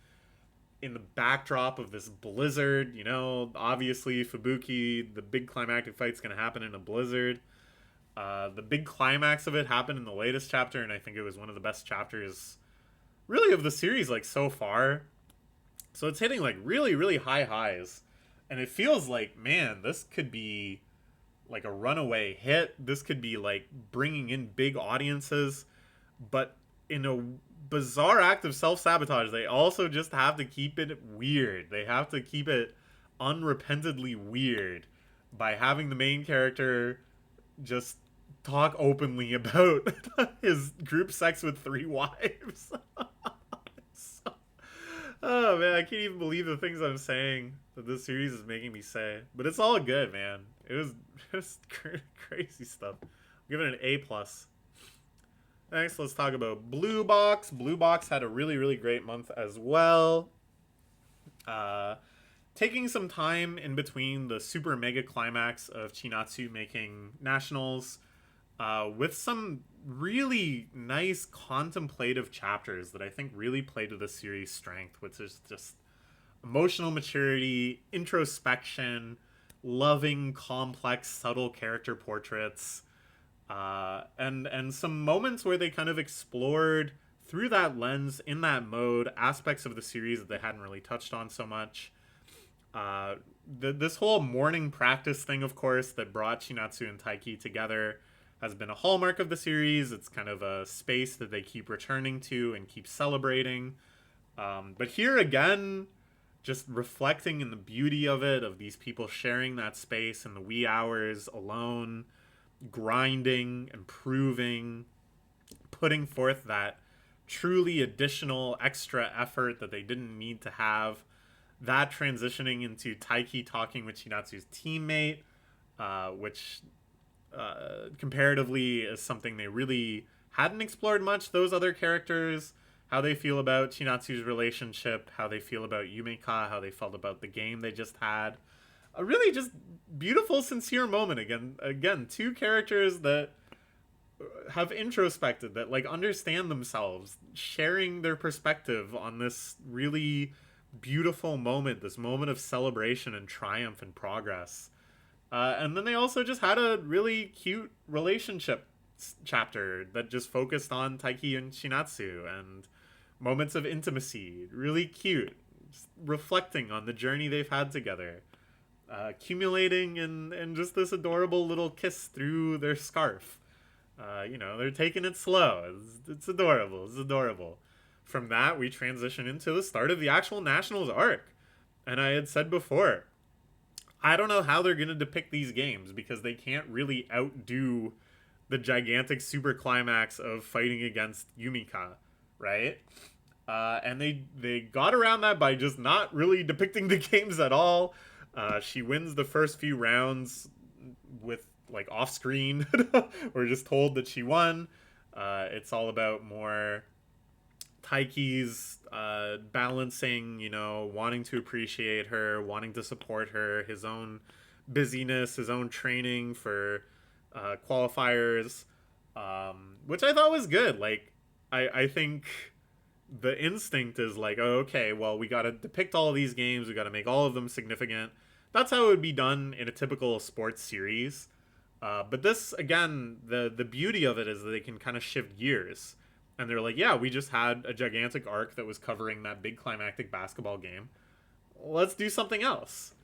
In the backdrop of this blizzard, you know, obviously Fubuki, the big climactic fight's gonna happen in a blizzard. The big climax of it happened in the latest chapter, and I think it was one of the best chapters, really, of the series, like, so far. So it's hitting, like, really, really high highs. And it feels like, man, this could be, like, a runaway hit. This could be, like, bringing in big audiences. But in a bizarre act of self-sabotage, they also just have to keep it weird. They have to keep it unrepentantly weird by having the main character just talk openly about his group sex with three wives. So, oh man, I can't even believe the things I'm saying that this series is making me say. But it's all good, man. It was just crazy stuff. I'm giving it an A+. Next, let's talk about Blue Box. Blue Box had a really, really great month as well. Taking some time in between the super mega climax of Chinatsu making nationals, with some really nice contemplative chapters that I think really play to the series' strength, which is just emotional maturity, introspection, loving, complex, subtle character portraits, and some moments where they kind of explored through that lens, in that mode, aspects of the series that they hadn't really touched on so much. This whole morning practice thing, of course, that brought Chinatsu and Taiki together has been a hallmark of the series. It's kind of a space that they keep returning to and keep celebrating. But here again, just reflecting in the beauty of it, of these people sharing that space in the wee hours alone, grinding, improving, putting forth that truly additional extra effort that they didn't need to have. That transitioning into Taiki talking with Chinatsu's teammate, which comparatively is something they really hadn't explored much those other characters, how they feel about Chinatsu's relationship, how they feel about Yumika, how they felt about the game they just had. A really just beautiful, sincere moment. Again, two characters that have introspected, that like understand themselves, sharing their perspective on this really beautiful moment, this moment of celebration and triumph and progress. And then they also just had a really cute relationship chapter that just focused on Taiki and Shinatsu and moments of intimacy. Really cute. Just reflecting on the journey they've had together. Accumulating in just this adorable little kiss through their scarf. They're taking it slow. It's adorable. It's adorable. From that, we transition into the start of the actual Nationals arc. And I had said before, I don't know how they're going to depict these games because they can't really outdo the gigantic super climax of fighting against Yumika, right? And they got around that by just not really depicting the games at all. She wins the first few rounds with like off screen. We're just told that she won. It's all about more Taiki's balancing, wanting to appreciate her, wanting to support her, his own busyness, his own training for qualifiers, which I thought was good. Like, I think the instinct is like, oh, okay, well, we got to depict all of these games, we got to make all of them significant. That's how it would be done in a typical sports series. But this, again, the beauty of it is that they can kind of shift gears. And they're like, yeah, we just had a gigantic arc that was covering that big climactic basketball game. Let's do something else.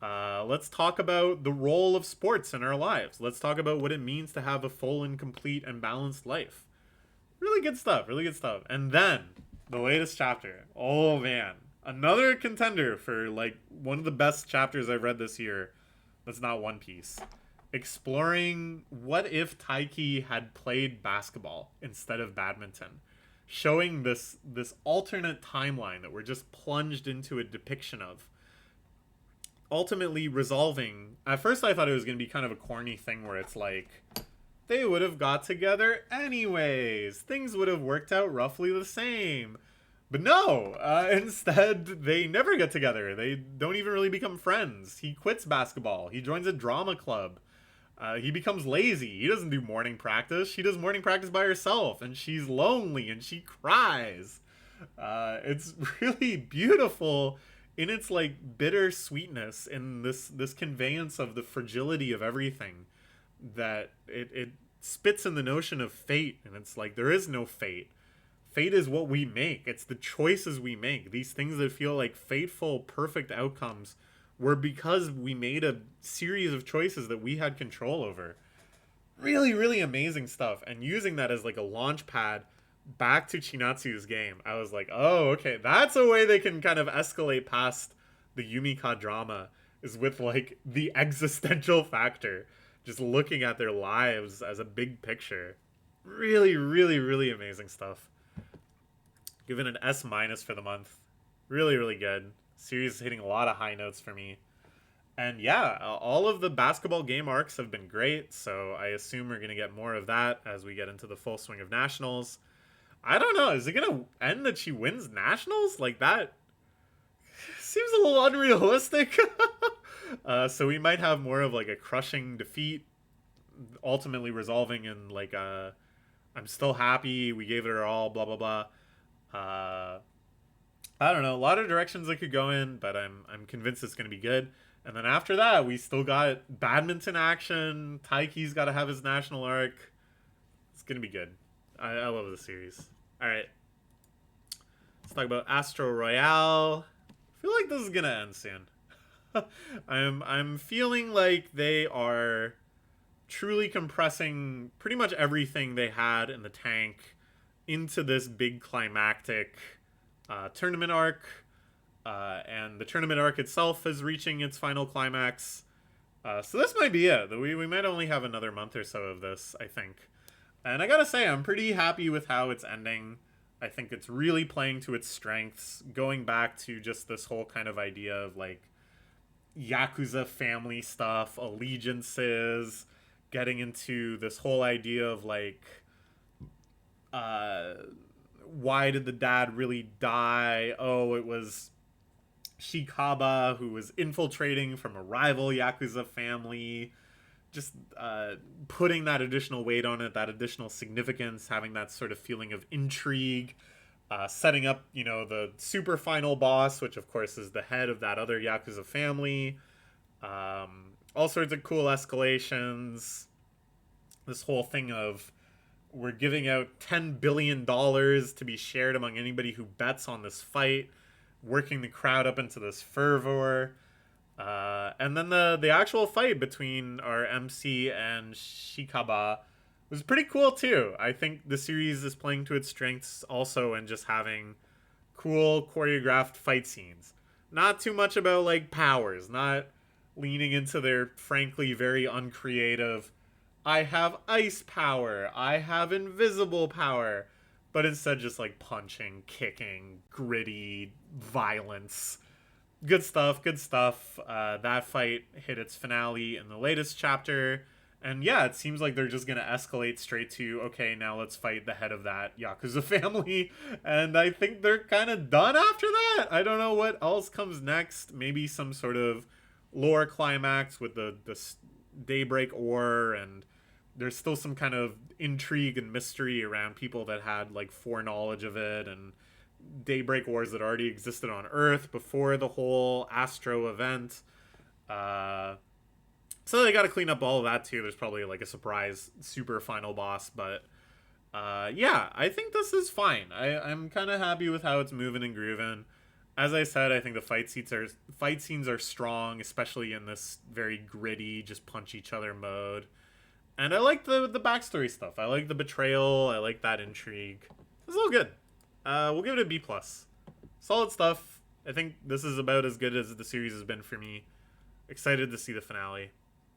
Let's talk about the role of sports in our lives. Let's talk about what it means to have a full and complete and balanced life. Really good stuff, really good stuff. And then, the latest chapter. Oh, man. Another contender for, like, one of the best chapters I've read this year. That's not One Piece. Exploring what if Taiki had played basketball instead of badminton, showing this alternate timeline that we're just plunged into a depiction of, ultimately resolving. At first I thought it was going to be kind of a corny thing where it's like they would have got together anyways, things would have worked out roughly the same. But no, instead they never get together. They don't even really become friends. He quits basketball, he joins a drama club. He becomes lazy. He doesn't do morning practice. She does morning practice by herself, and she's lonely, and she cries. It's really beautiful in its, like, bitter sweetness, in this conveyance of the fragility of everything, that it spits in the notion of fate, and it's like, there is no fate. Fate is what we make. It's the choices we make. These things that feel like fateful, perfect outcomes were because we made a series of choices that we had control over. Really, really amazing stuff. And using that as like a launch pad back to Chinatsu's game, I was like, oh, okay, that's a way they can kind of escalate past the Yumika drama, is with like the existential factor, just looking at their lives as a big picture. Really, really, really amazing stuff. Given an S- for the month. Really, really good. Series is hitting a lot of high notes for me. And yeah, all of the basketball game arcs have been great, so I assume we're going to get more of that as we get into the full swing of Nationals. I don't know, is it going to end that she wins Nationals? Like, that seems a little unrealistic. So we might have more of like a crushing defeat, ultimately resolving in like a, I'm still happy, we gave it our all, blah, blah, blah. I don't know, a lot of directions it could go in, but I'm convinced it's going to be good. And then after that, we still got badminton action. Taiki's got to have his national arc. It's going to be good. I love this series. All right. Let's talk about Astro Royale. I feel like this is going to end soon. I'm feeling like they are truly compressing pretty much everything they had in the tank into this big climactic tournament arc, and the tournament arc itself is reaching its final climax. So this might be it. We might only have another month or so of this, I think. And I gotta say, I'm pretty happy with how it's ending. I think it's really playing to its strengths, going back to just this whole kind of idea of like Yakuza family stuff, allegiances, getting into this whole idea of like uh, why did the dad really die? Oh, it was Shikaba, who was infiltrating from a rival Yakuza family. Just putting that additional weight on it, that additional significance, having that sort of feeling of intrigue, setting up, the super final boss, which of course is the head of that other Yakuza family. All sorts of cool escalations. This whole thing of we're giving out $10 billion to be shared among anybody who bets on this fight, working the crowd up into this fervor. And then the actual fight between our MC and Shikaba was pretty cool too. I think the series is playing to its strengths also in just having cool choreographed fight scenes. Not too much about like powers, not leaning into their frankly very uncreative I have ice power, I have invisible power, but instead just like punching, kicking, gritty violence. Good stuff, good stuff. That fight hit its finale in the latest chapter. And yeah, it seems like they're just going to escalate straight to, okay, now let's fight the head of that Yakuza family. And I think they're kind of done after that. I don't know what else comes next. Maybe some sort of lore climax with the Daybreak Ore, and there's still some kind of intrigue and mystery around people that had like foreknowledge of it, and Daybreak Wars that already existed on Earth before the whole Astro event. So they got to clean up all of that too. There's probably like a surprise super final boss, but yeah, I think this is fine. I'm kind of happy with how it's moving and grooving. As I said, I think the fight scenes are strong, especially in this very gritty, just punch each other mode. And I like the backstory stuff. I like the betrayal. I like that intrigue. It's all good. We'll give it a B+. Solid stuff. I think this is about as good as the series has been for me. Excited to see the finale.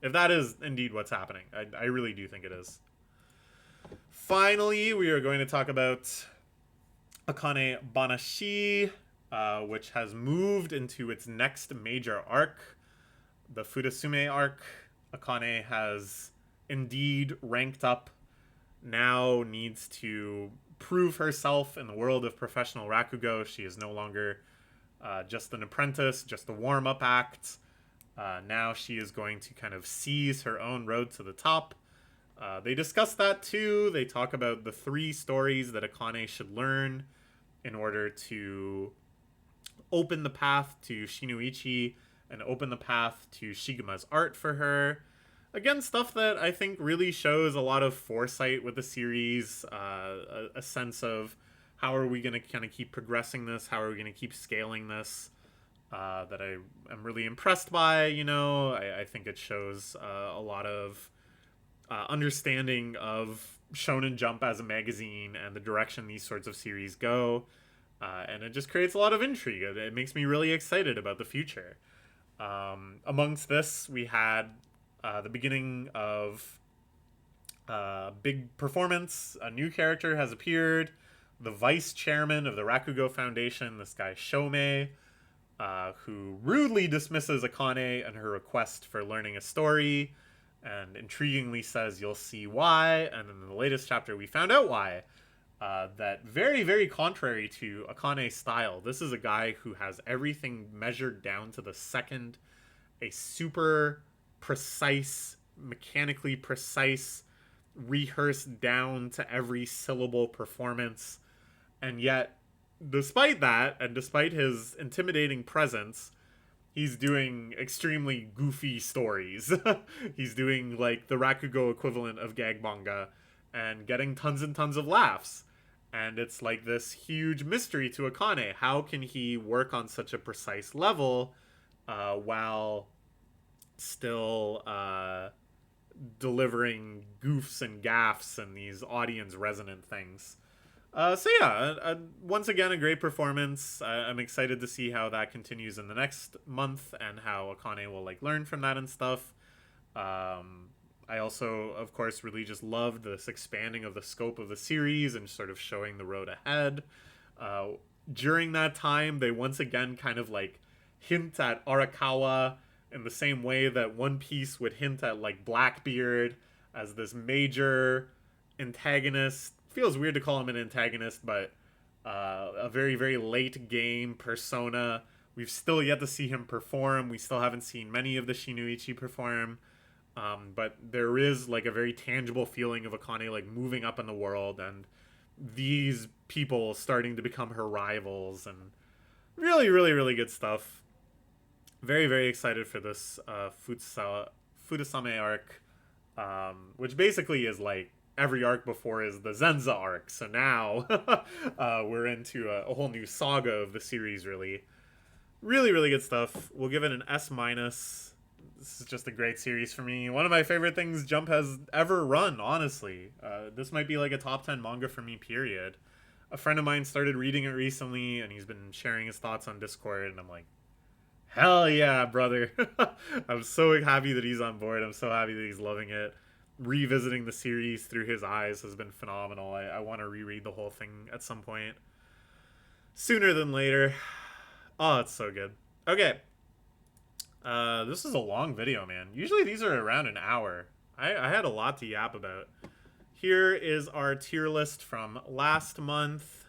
If that is indeed what's happening. I really do think it is. Finally, we are going to talk about Akane-banashi, which has moved into its next major arc. The Fudasume arc. Akane has indeed ranked up, now needs to prove herself in the world of professional Rakugo. She is no longer just an apprentice, just a warm-up act. Now she is going to kind of seize her own road to the top. They discuss that too. They talk about the 3 stories that Akane should learn in order to open the path to Shinoichi and open the path to Shigema's art for her. Again, stuff that I think really shows a lot of foresight with the series, a sense of how are we going to kind of keep progressing this, how are we going to keep scaling this, that I am really impressed by. I think it shows a lot of understanding of Shonen Jump as a magazine and the direction these sorts of series go, and it just creates a lot of intrigue. It makes me really excited about the future. Amongst this, we had the beginning of big performance. A new character has appeared. The vice chairman of the Rakugo Foundation, this guy Shomei, who rudely dismisses Akane and her request for learning a story, and intriguingly says, "You'll see why." And in the latest chapter, we found out why. That very, very contrary to Akane's style, this is a guy who has everything measured down to the second, a super precise, mechanically precise, rehearsed down to every syllable performance. And yet, despite that, and despite his intimidating presence, he's doing extremely goofy stories. He's doing like the Rakugo equivalent of gag manga and getting tons and tons of laughs. And it's like this huge mystery to Akane. How can he work on such a precise level while still delivering goofs and gaffs and these audience resonant things? So yeah, once again, a great performance. I'm excited to see how that continues in the next month and how Akane will like learn from that and stuff. I also, of course, really just loved this expanding of the scope of the series and sort of showing the road ahead. During that time, they once again kind of like hint at Arakawa in the same way that One Piece would hint at like Blackbeard as this major antagonist feels weird to call him an antagonist, but a very, very late game persona. We've still yet to see him perform. We still haven't seen many of the Shinoichi perform. But there is like a very tangible feeling of Akane like moving up in the world, and these people starting to become her rivals, and really, really, really good stuff. Very, very excited for this Futasame arc, which basically is like every arc before is the Zenza arc. So now we're into a whole new saga of the series, really. Really, really good stuff. We'll give it an S-. This is just a great series for me. One of my favorite things Jump has ever run, honestly. This might be like a top 10 manga for me, period. A friend of mine started reading it recently, and he's been sharing his thoughts on Discord, and I'm like, hell yeah, brother. I'm so happy that he's on board. I'm so happy that he's loving it. Revisiting the series through his eyes has been phenomenal. I want to reread the whole thing at some point. Sooner than later. Oh, it's so good. Okay. This is a long video, man. Usually these are around an hour. I had a lot to yap about. Here is our tier list from last month.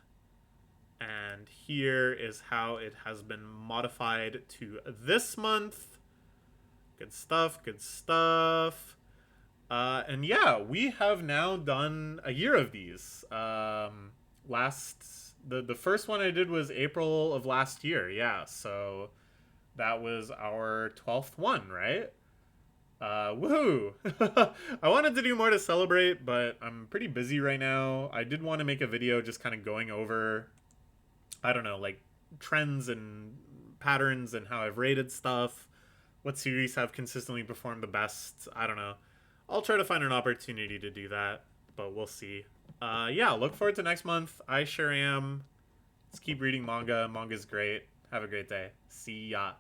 And here is how it has been modified to this month. Good stuff, good stuff. And yeah, we have now done a year of these. The first one I did was April of last year, yeah, so that was our 12th one, right? Woohoo! I wanted to do more to celebrate, but I'm pretty busy right now. I did want to make a video just kind of going over, I don't know, like trends and patterns and how I've rated stuff, what series have consistently performed the best. I don't know. I'll try to find an opportunity to do that, but we'll see. Yeah, look forward to next month. I sure am. Let's keep reading manga. Manga's great. Have a great day. See ya.